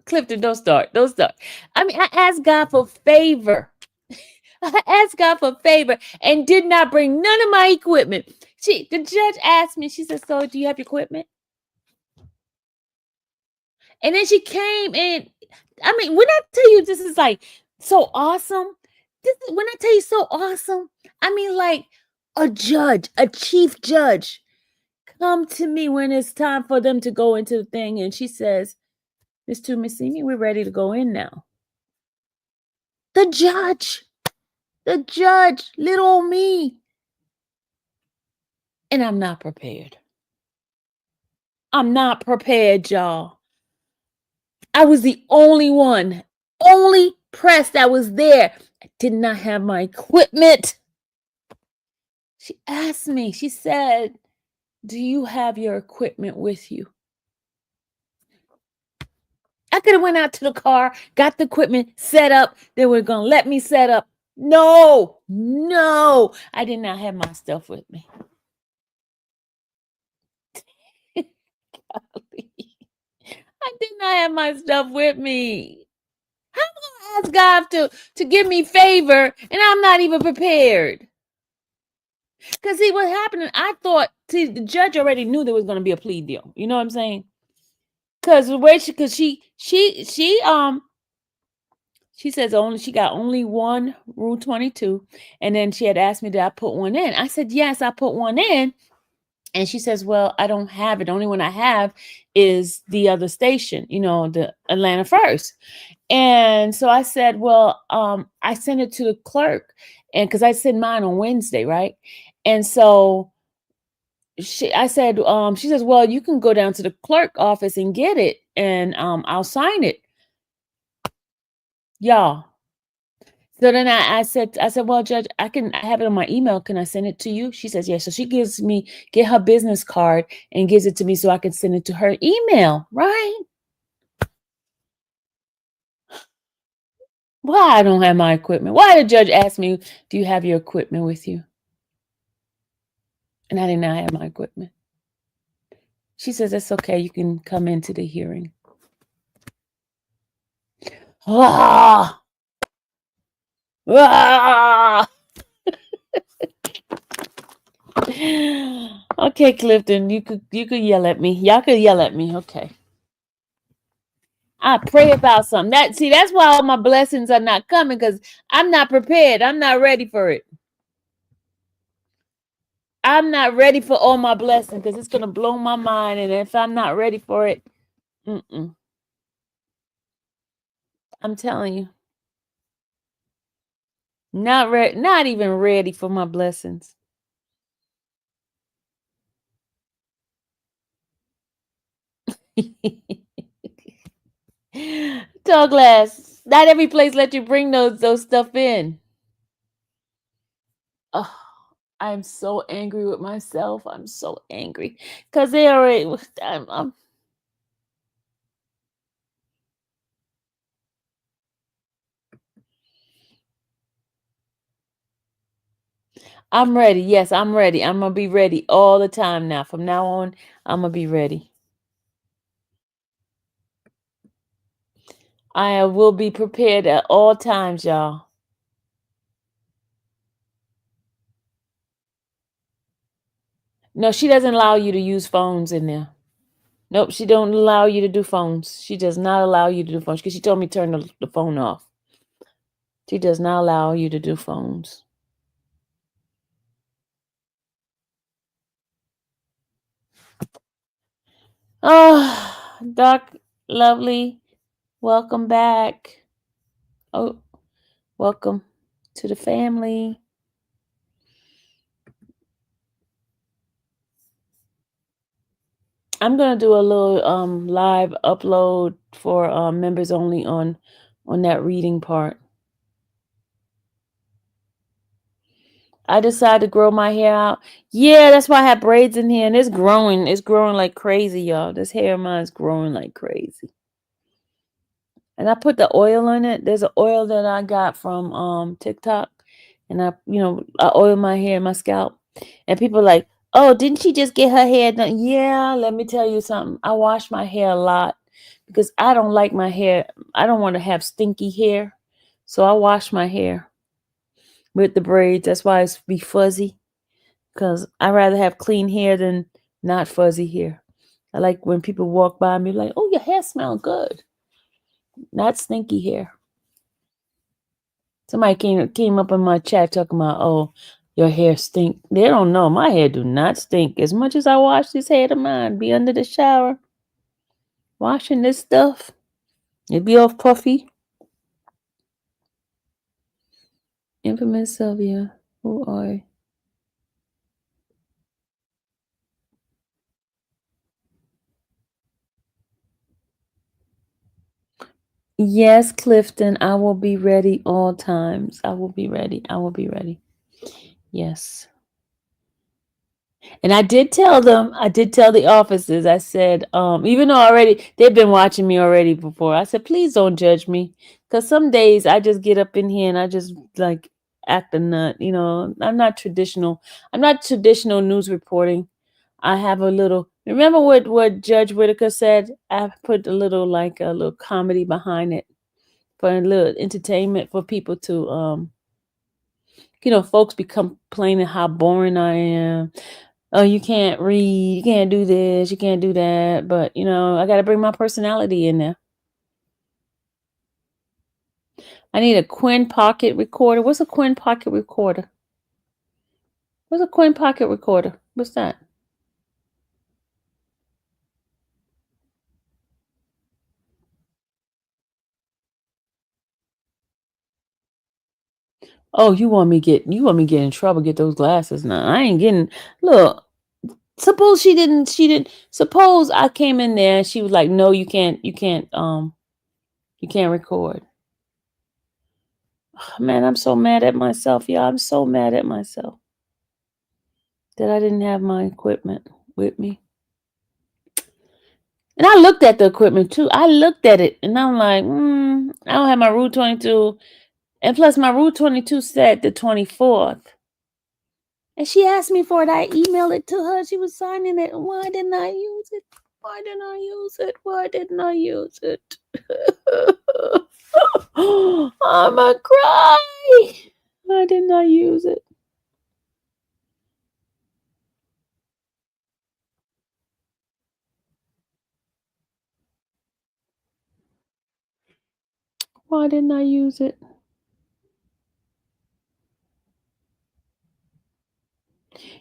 Speaker 3: Clifton, don't start. I mean, I asked God for favor. I asked God for favor and did not bring none of my equipment. The judge asked me, she said, so do you have your equipment? And then she came and, I mean, when I tell you this is like so awesome, when I tell you so awesome, I mean like a chief judge come to me when it's time for them to go into the thing. And she says, Miss Tumasimi, we're ready to go in now. The judge, little old me. And I'm not prepared. I'm not prepared, y'all. I was the only press that was there. I did not have my equipment. She asked me, she said, do you have your equipment with you? I could have went out to the car, got the equipment set up. They were going to let me set up. No, I did not have my stuff with me. I did not have my stuff with me. How am I going to ask God to give me favor, and I'm not even prepared. Because see, what happened, I thought, see, the judge already knew there was going to be a plea deal. You know what I'm saying? Because the way she says she got only one Rule 22, and then she had asked me, did I put one in? I said, yes, I put one in. And she says, well, I don't have it. The only one I have is the other station, the Atlanta First. And so I said, well, I sent it to the clerk, and because I sent mine on Wednesday, right? And so I said, she says, well, you can go down to the clerk office and get it, and I'll sign it. Y'all. So then I said, well, Judge, I have it on my email. Can I send it to you? She says, yes. So she get her business card and gives it to me so I can send it to her email, right? Why I don't have my equipment? Why the judge asked me, do you have your equipment with you? And I did not have my equipment. She says, that's okay. You can come into the hearing. Ah! Ah! Okay, Clifton, you could yell at me. Y'all could yell at me. Okay. I pray about something. That's why all my blessings are not coming, because I'm not prepared. I'm not ready for it. I'm not ready for all my blessings because it's gonna blow my mind. And if I'm not ready for it, I'm telling you. Not even ready for my blessings. Douglas, not every place let you bring those stuff in. Oh, I'm so angry with myself. I'm so angry because they already. I'm ready. Yes, I'm ready. I'm gonna be ready all the time now. From now on, I'm gonna be ready. I will be prepared at all times, y'all. No, she doesn't allow you to use phones in there. Nope, she don't allow you to do phones. She does not allow you to do phones because she told me to turn the phone off. She does not allow you to do phones. Oh, Doc, lovely, welcome back. Oh, welcome to the family. I'm gonna do a little live upload for members only on that reading part. I decided to grow my hair out. Yeah, that's why I have braids in here, and it's growing. It's growing like crazy, y'all. This hair of mine is growing like crazy. And I put the oil in it. There's an oil that I got from TikTok, and I oil my hair, my scalp, and people are like, oh, didn't she just get her hair done? Yeah, let me tell you something. I wash my hair a lot because I don't like my hair. I don't want to have stinky hair, so I wash my hair with the braids. That's why it's be fuzzy, because I rather have clean hair than not fuzzy hair. I like when people walk by me like, oh, your hair smells good. Not stinky hair. Somebody came up in my chat talking about, oh, your hair stink. They don't know. My hair do not stink. As much as I wash this hair of mine, be under the shower, washing this stuff, it be all puffy. Infamous Sylvia, who are you? Yes, Clifton, I will be ready all times. I will be ready. I will be ready. Yes. And I did tell the officers, I said, even though they've been watching me already before, I said, please don't judge me. Because some days I just get up in here and I just like act a nut. I'm not traditional. I'm not traditional news reporting. I have a little, remember what Judge Whitaker said? I put a little comedy behind it. for a little entertainment for people to you know, folks be complaining how boring I am. Oh, you can't read, you can't do this, you can't do that. But you know, I gotta bring my personality in there. I need a Quinn pocket recorder. What's a Quinn pocket recorder? What's a Quinn pocket recorder? What's that? Oh, you want me to get in trouble, get those glasses now. I ain't getting look. Suppose suppose I came in there and she was like, no, you can't record. Man, I'm so mad at myself, y'all. I'm so mad at myself that I didn't have my equipment with me. And I looked at the equipment too. I looked at it and I'm like, I don't have my Route 22. And plus my Route 22 said the 24th. And she asked me for it. I emailed it to her. She was signing it. Why didn't I use it? Why didn't I use it? Why didn't I use it? I'ma cry. Why didn't I use it? Why didn't I use it?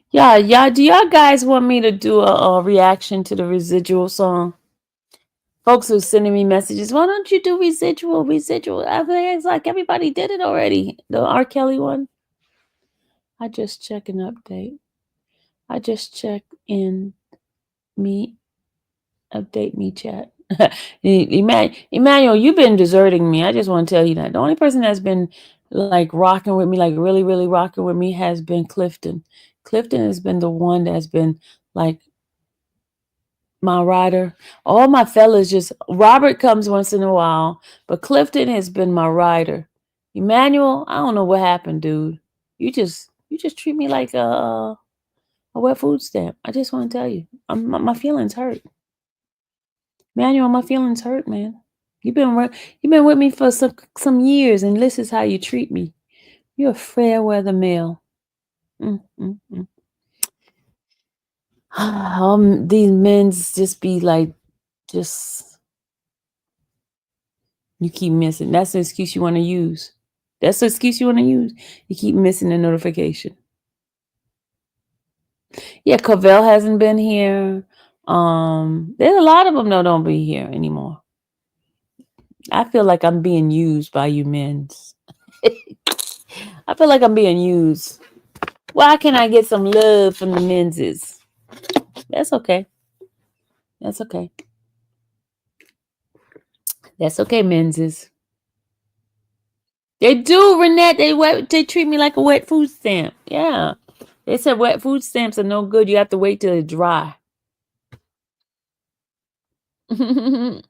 Speaker 3: Yeah, do y'all guys want me to do a reaction to the residual song? Folks are sending me messages. Why don't you do residual? I think it's like everybody did it already. The R. Kelly one. I just check an update. I just check in me update me chat. Emmanuel, you've been deserting me. I just want to tell you that. The only person that's been like rocking with me, like really, really rocking with me has been Clifton. Clifton has been the one that's been like my rider. All my fellas just Robert comes once in a while, but Clifton has been my rider. Emmanuel, I don't know what happened, dude. You just treat me like a wet food stamp. I just want to tell you, my feelings hurt. Manuel, my feelings hurt, man. You've been with me for some years, and this is how you treat me. You're a fair weather male. These men's just be like, just you keep missing. That's the excuse you want to use. That's the excuse you want to use. You keep missing the notification. Yeah, Cavell hasn't been here. There's a lot of them that don't be here anymore. I feel like I'm being used by you men's. I feel like I'm being used. Why can't I get some love from the menses? That's okay. That's okay. That's okay, menses. They do, Renette. They treat me like a wet food stamp. Yeah. They said wet food stamps are no good. You have to wait till it's dry. You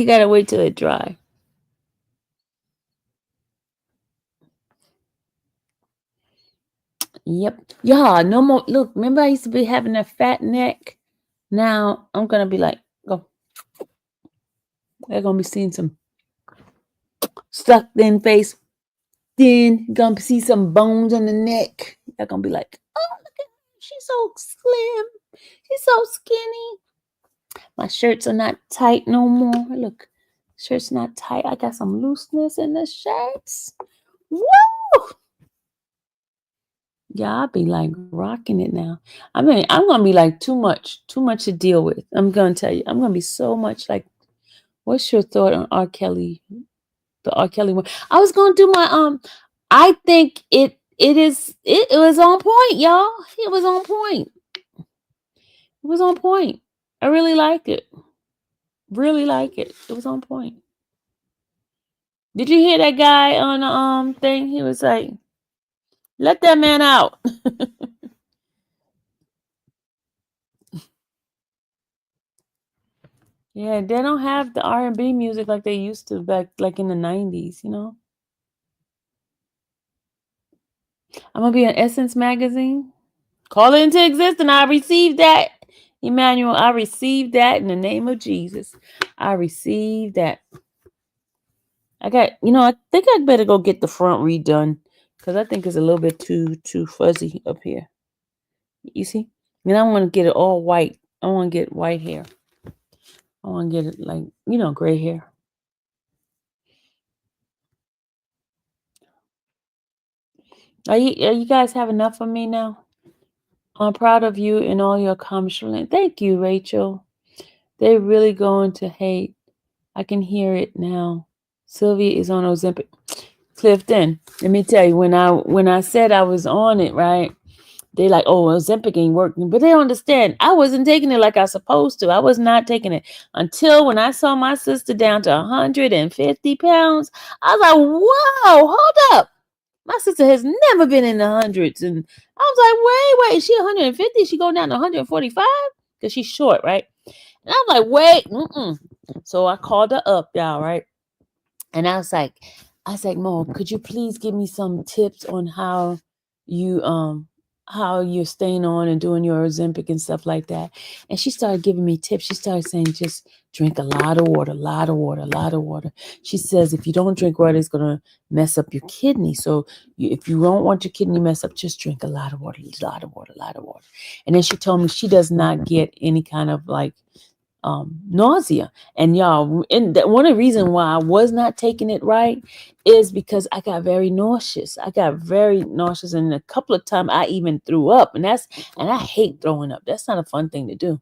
Speaker 3: gotta wait till it dry. Yep. Yeah, no more. Look, remember I used to be having a fat neck? Now I'm gonna be like, go. They're gonna be seeing some sucked in face. Then you're gonna see some bones on the neck. They're gonna be like, oh, look at her. She's so slim. She's so skinny. My shirts are not tight no more. Look, shirt's not tight. I got some looseness in the shirts. Woo! Yeah, I'll be like rocking it now. I mean, I'm gonna be like too much to deal with. I'm gonna tell you, I'm gonna be so much like, what's your thought on R. Kelly? The R. Kelly one. I was gonna do my I think it was on point, y'all. It was on point. It was on point. I really like it. Really like it. It was on point. Did you hear that guy on the thing? He was like, let that man out. Yeah, they don't have the R&B music like they used to back like in the 90s, you know? I'm gonna be on Essence magazine. Call it into existence. I received that. Emmanuel, I received that in the name of Jesus. I received that. I got, I think I'd better go get the front redone because I think it's a little bit too fuzzy up here. You see? And I want to get it all white. I want to get white hair. I want to get it like, gray hair. Are you guys have enough of me now? I'm proud of you and all your accomplishments. Thank you, Rachel. They're really going to hate. I can hear it now. Sylvia is on Ozempic. Clifton, let me tell you, when I said I was on it, right? They like, oh, Ozempic ain't working. But they don't understand. I wasn't taking it like I was supposed to. I was not taking it until when I saw my sister down to 150 pounds. I was like, whoa, hold up. My sister has never been in the hundreds. And I was like, wait, is she 150? She going down to 145? Because she's short, right? And I'm like, wait. So I called her up, y'all, right? And I was like, Mo, could you please give me some tips on how you're staying on and doing your Ozempic and stuff like that? And she started giving me tips. She started saying, just drink a lot of water, lot of water, lot of water. She says, if you don't drink water, it's going to mess up your kidney. So if you don't want your kidney messed up, just drink a lot of water, lot of water, lot of water. And then she told me she does not get any kind of like nausea. And y'all, and one of the reasons why I was not taking it right is because I got very nauseous. And a couple of times I even threw up, and I hate throwing up. That's not a fun thing to do.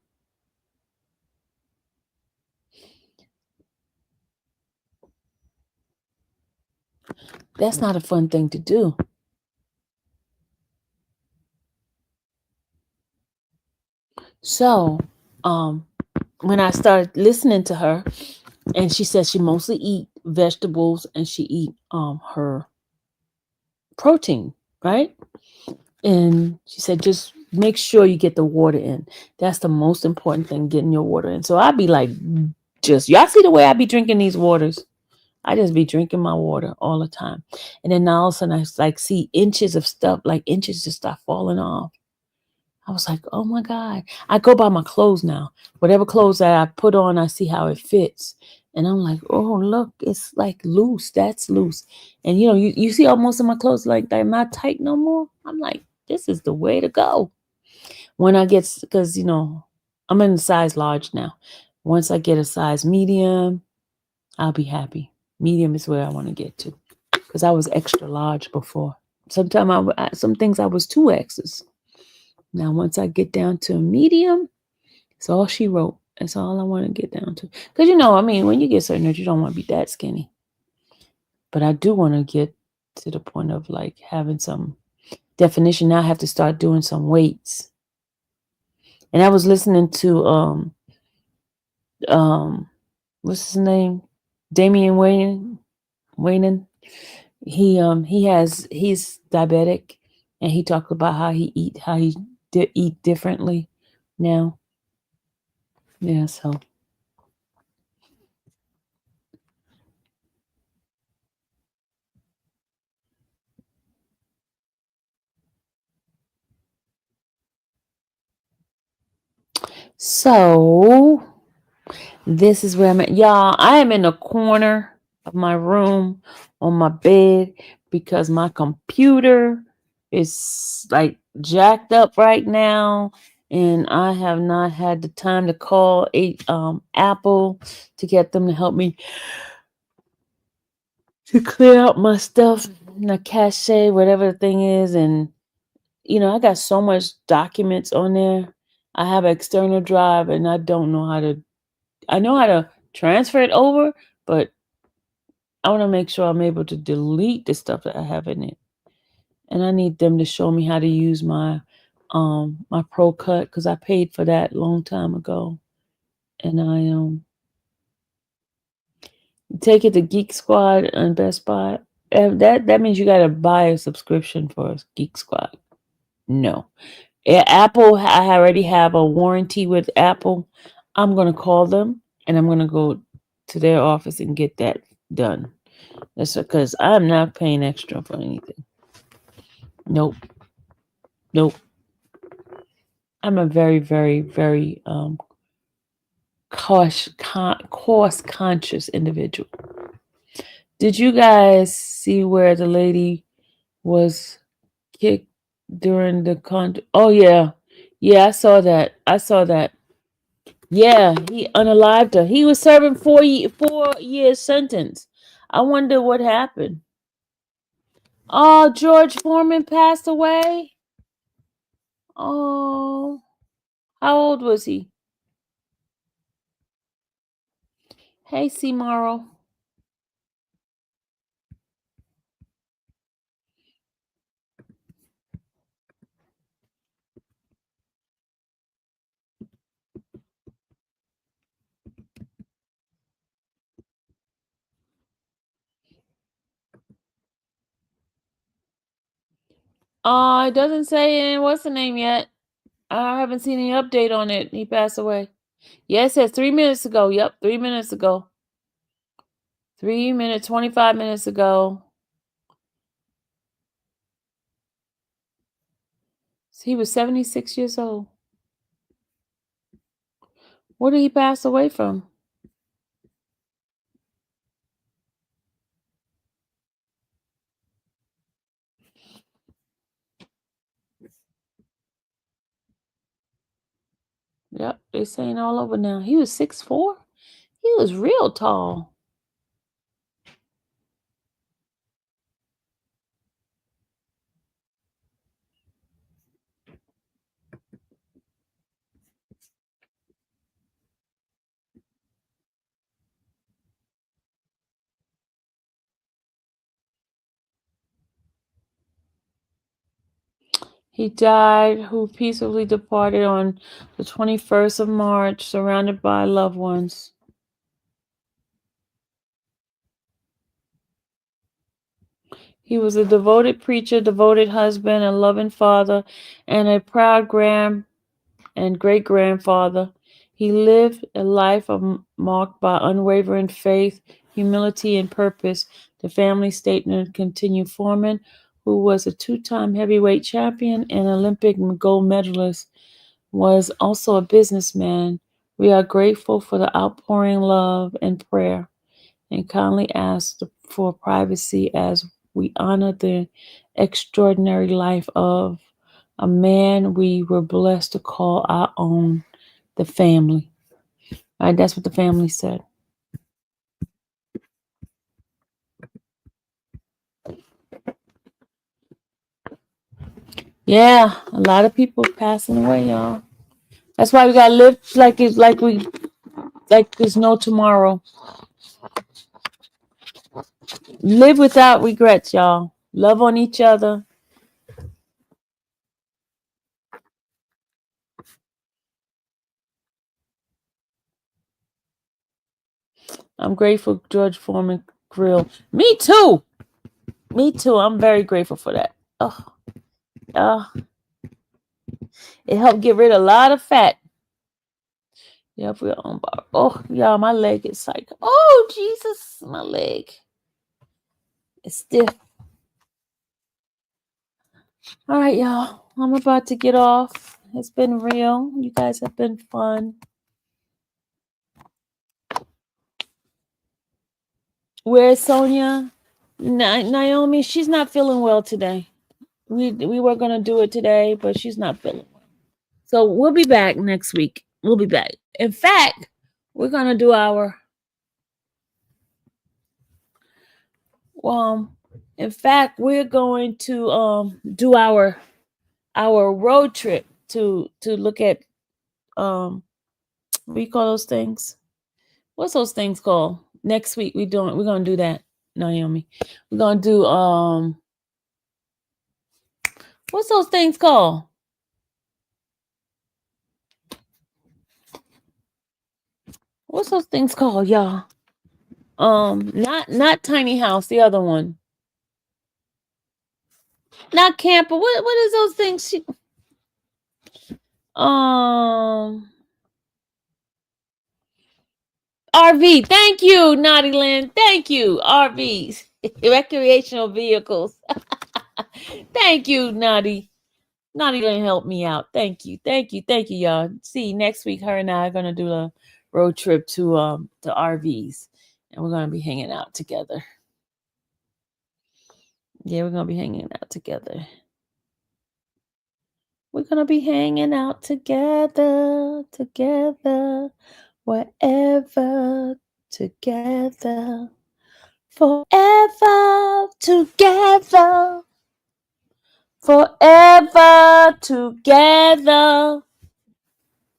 Speaker 3: That's not a fun thing to do. So, when I started listening to her, and she says she mostly eat vegetables and she eat her protein, right? And she said, just make sure you get the water in. That's the most important thing, getting your water in. So I'd be like, y'all see the way I be drinking these waters? I just be drinking my water all the time. And then all of a sudden I like see inches of stuff, like inches just start falling off. I was like, oh my God. I go by my clothes now. Whatever clothes that I put on, I see how it fits. And I'm like, oh, look, it's like loose. That's loose. And you see almost of my clothes like they're not tight no more. I'm like, this is the way to go. When I get, because, I'm in a size large now. Once I get a size medium, I'll be happy. Medium is where I want to get to, because I was extra large before. Some things I was 2X's. Now, once I get down to a medium, it's all she wrote. That's all I want to get down to. Because, when you get certain, you don't want to be that skinny. But I do want to get to the point of like having some definition. Now I have to start doing some weights. And I was listening to what's his name? Damian Wayne. He's diabetic, and he talked about how he eat differently now. Yeah, so. So this is where I'm at. Y'all, I am in a corner of my room on my bed because my computer is like jacked up right now. And I have not had the time to call Apple to get them to help me to clear out my stuff, the cache, whatever the thing is. And, I got so much documents on there. I have an external drive and I don't know I know how to transfer it over, but I want to make sure I'm able to delete the stuff that I have in it. And I need them to show me how to use my Pro Cut, because I paid for that a long time ago. And I take it to Geek Squad and Best Buy. That means you gotta buy a subscription for Geek Squad. No. Apple, I already have a warranty with Apple. I'm gonna call them and I'm gonna go to their office and get that done. That's because I'm not paying extra for anything. Nope. I'm a very, very, very cost conscious individual. Did you guys see where the lady was kicked during the Oh yeah, yeah, I saw that. I saw that. Yeah, he unalived her. He was serving 4 year sentence. I wonder what happened. Oh, George Foreman passed away. Oh, how old was he? Hey, C. Morrow. It doesn't say what's the name yet. I haven't seen any update on it. He passed away. Yes, it says 3 minutes ago. Yep, 3 minutes ago. 3 minutes, 25 minutes ago. He was 76 years old. What did he pass away from? Yep, they're saying all over now. He was 6'4". He was real tall. He died, who peacefully departed on the 21st of March, surrounded by loved ones. He was a devoted preacher, devoted husband, a loving father, and a proud and great-grandfather. He lived a life marked by unwavering faith, humility, and purpose. The family statement continued. Foreman, who was a two-time heavyweight champion and Olympic gold medalist, was also a businessman. We are grateful for the outpouring love and prayer and kindly ask for privacy as we honor the extraordinary life of a man we were blessed to call our own, the family. All right, that's what the family said. Yeah, a lot of people passing away, y'all. That's why we gotta live like there's no tomorrow. Live without regrets, y'all. Love on each other. I'm grateful George Foreman grill. Me too. Me too. I'm very grateful for that. Oh, it helped get rid of a lot of fat. Yep, we're on bar. Oh, y'all, my leg is like, oh, Jesus, my leg. It's stiff. All right, y'all. I'm about to get off. It's been real. You guys have been fun. Where's Sonia? Naomi, she's not feeling well today. We were gonna do it today, but she's not feeling well. So we'll be back next week. We'll be back. In fact, we're gonna do our in fact, we're going to do our road trip to look at what do you call those things? What's those things called? Next week we're gonna do that, Naomi. We're gonna do what's those things called? What's those things called, y'all? Not tiny house, the other one. Not camper. What is those things? RV. Thank you, Naughty Land. Thank you, RVs, recreational vehicles. Thank you, Naughty. Naughty Land help me out. Thank you, y'all. See, next week, her and I are gonna do a road trip to RVs, and we're gonna be hanging out together. Yeah, we're gonna be hanging out together. We're gonna be hanging out together, wherever, together, forever, together, forever, together,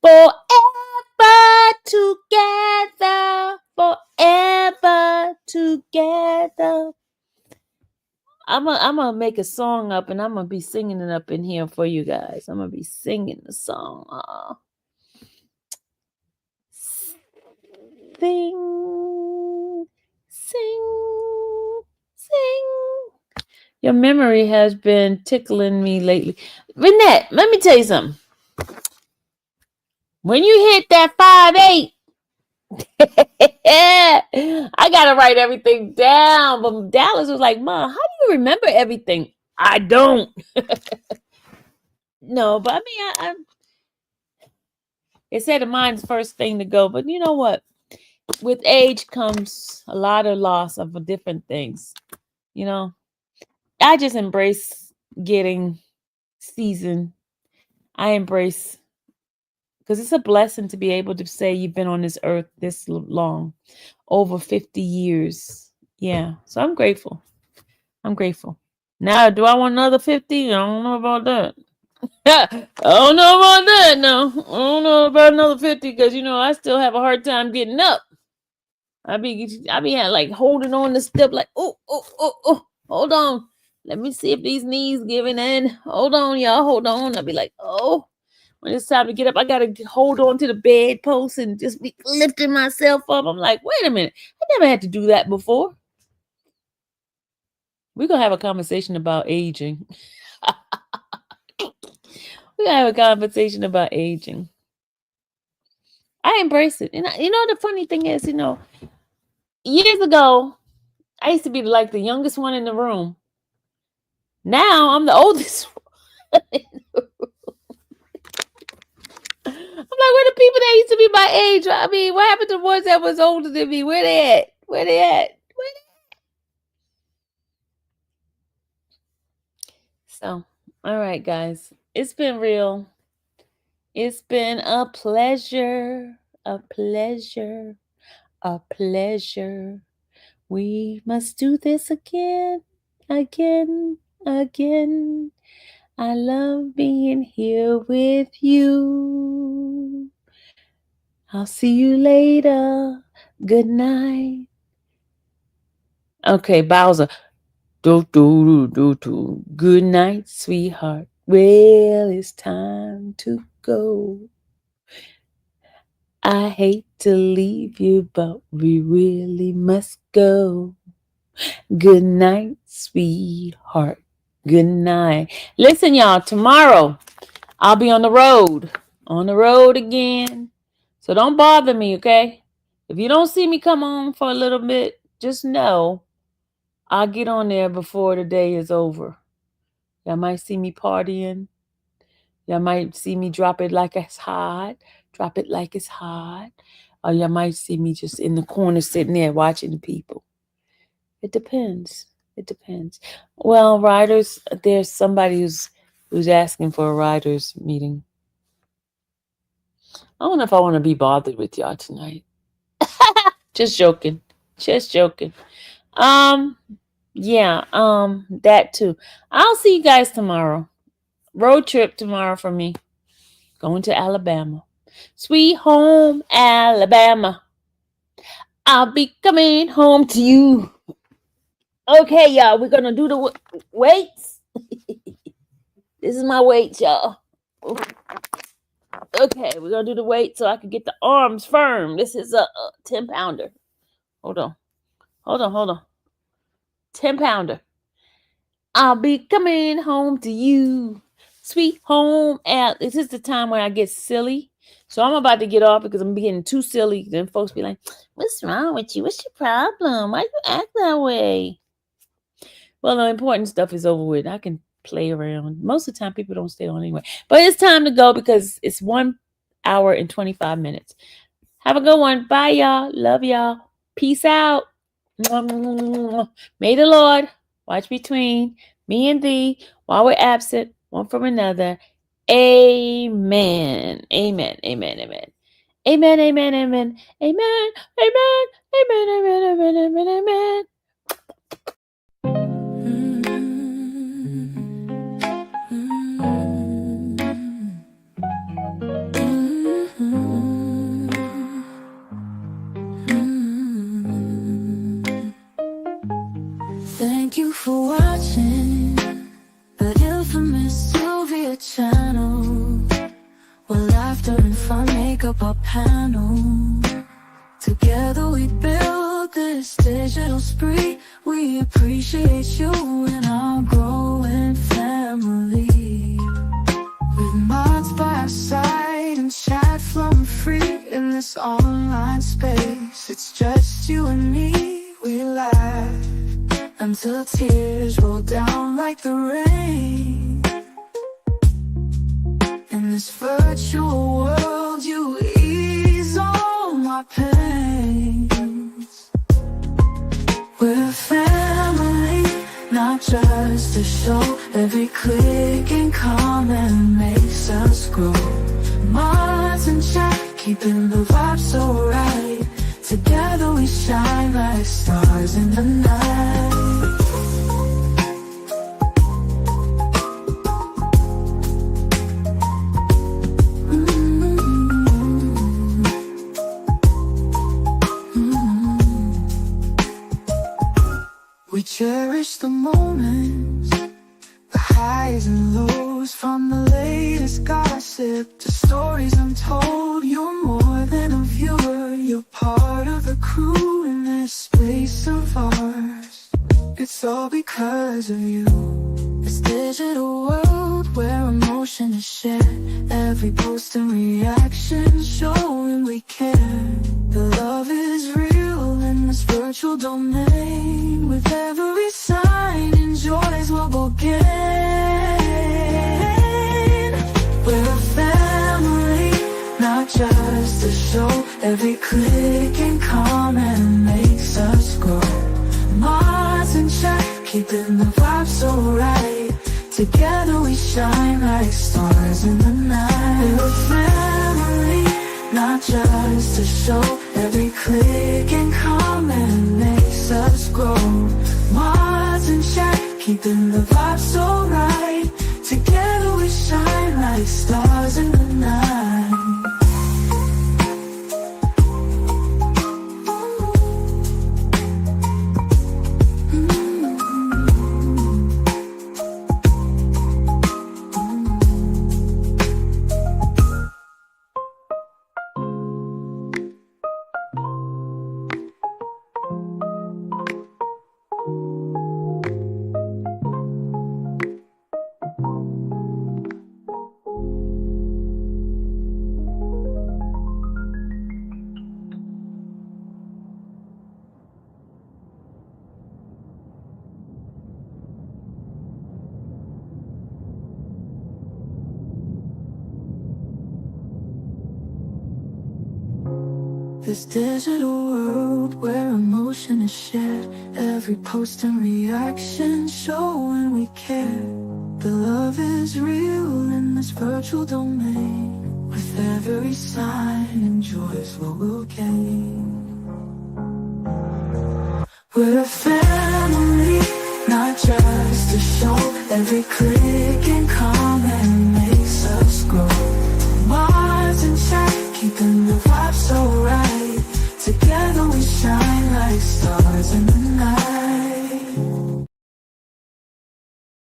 Speaker 3: forever, together, forever, together. I'm gonna make a song up and I'm gonna be singing it up in here for you guys. I'm gonna be singing the song. Sing, sing, sing. Your memory has been tickling me lately. Renette, let me tell you something. When you hit that 5'8", I gotta write everything down. But Dallas was like, "Mom, how do you remember everything?" I don't. No, but I mean, I it said the mind's first thing to go. But you know what? With age comes a lot of loss of different things. You know, I just embrace getting seasoned. I embrace because it's a blessing to be able to say you've been on this earth this long, over 50 years. Yeah, so I'm grateful. I'm grateful. Now, do I want another 50? I don't know about that. I don't know about that. No, I don't know about another 50 because I still have a hard time getting up. I be like holding on the step, like oh, hold on. Let me see if these knees giving in. Hold on, y'all. Hold on. I'll be like, oh, when it's time to get up, I gotta hold on to the bedpost and just be lifting myself up. I'm like, wait a minute. I never had to do that before. We're gonna have a conversation about aging. We're gonna have a conversation about aging. I embrace it. And the funny thing is, years ago, I used to be like the youngest one in the room. Now I'm the oldest one. I'm like, where the people that used to be my age? I mean, what happened to the ones that was older than me? Where they at? Where they at? So, all right, guys. It's been real. It's been a pleasure. A pleasure. A pleasure. We must do this again. Again. Again. I love being here with you. I'll see you later. Good night. Okay, Bowser. Do. Good night, sweetheart. Well, it's time to go. I hate to leave you, but we really must go. Good night, sweetheart. Good night. Listen, y'all, tomorrow I'll be on the road. On the road again. So don't bother me, okay? If you don't see me come on for a little bit, just know I'll get on there before the day is over. Y'all might see me partying. Y'all might see me drop it like it's hot. Drop it like it's hot. Or y'all might see me just in the corner sitting there watching the people. It depends. It depends. Well, riders, there's somebody who's asking for a riders meeting. I don't know if I want to be bothered with y'all tonight. Just joking. Just joking. Yeah, that too. I'll see you guys tomorrow. Road trip tomorrow for me. Going to Alabama. Sweet home, Alabama. I'll be coming home to you. Okay, y'all, we're gonna do the weights. This is my weights, y'all. Okay, we're gonna do the weight so I can get the arms firm. This is a 10-pounder. Hold on. 10-pounder. I'll be coming home to you. Sweet home. This is the time where I get silly. So I'm about to get off because I'm getting too silly. Then folks be like, what's wrong with you? What's your problem? Why you act that way? Well, the important stuff is over with. I can play around. Most of the time, people don't stay on anyway. But it's time to go because it's 1 hour and 25 minutes. Have a good one. Bye, y'all. Love y'all. Peace out. May the Lord Watch between me and thee while we're absent one from another. Amen. Amen. Amen. Amen. Amen. Amen. Amen. Amen. Amen. Amen. Amen. Amen. Amen. Amen.
Speaker 1: Thank you for watching the infamous Sylvia channel, where laughter and fun make up our panel. Together we build this digital spree. We appreciate you and our growing family. With mods by our side and chat flowing free in this online space. It's just you and me, we laugh until tears roll down like the rain. In this virtual world, you ease all my pains. We're a family, not just a show. Every click and comment makes us grow. Mods and chat, keeping the vibe so right. Together we shine like stars in the night. We cherish the moments, the highs and lows, from the latest gossip to stories untold. You're more than a viewer, you're part of the crew in this space of ours. It's all because of you. This digital world where emotion is shared, every post and reaction showing we care. The love is real in this virtual domain. With every sign, enjoys what we'll gain. We're a family, not just a show. Every click and comment makes us grow. Mods and chat, keeping the vibe so right. Together we shine like stars in the night. We're a family, not just a show. Every click and comment makes us grow. Mods and chat, keeping the vibe so right. Together we shine like stars in the night. This digital world where emotion is shared, every post and reaction showing we care. The love is real in this virtual domain. With every sign, enjoys what we'll gain. We're a family, not just a show. Every click and comment makes us grow. Mods and chat, keeping the vibe so right. Together we shine like stars in the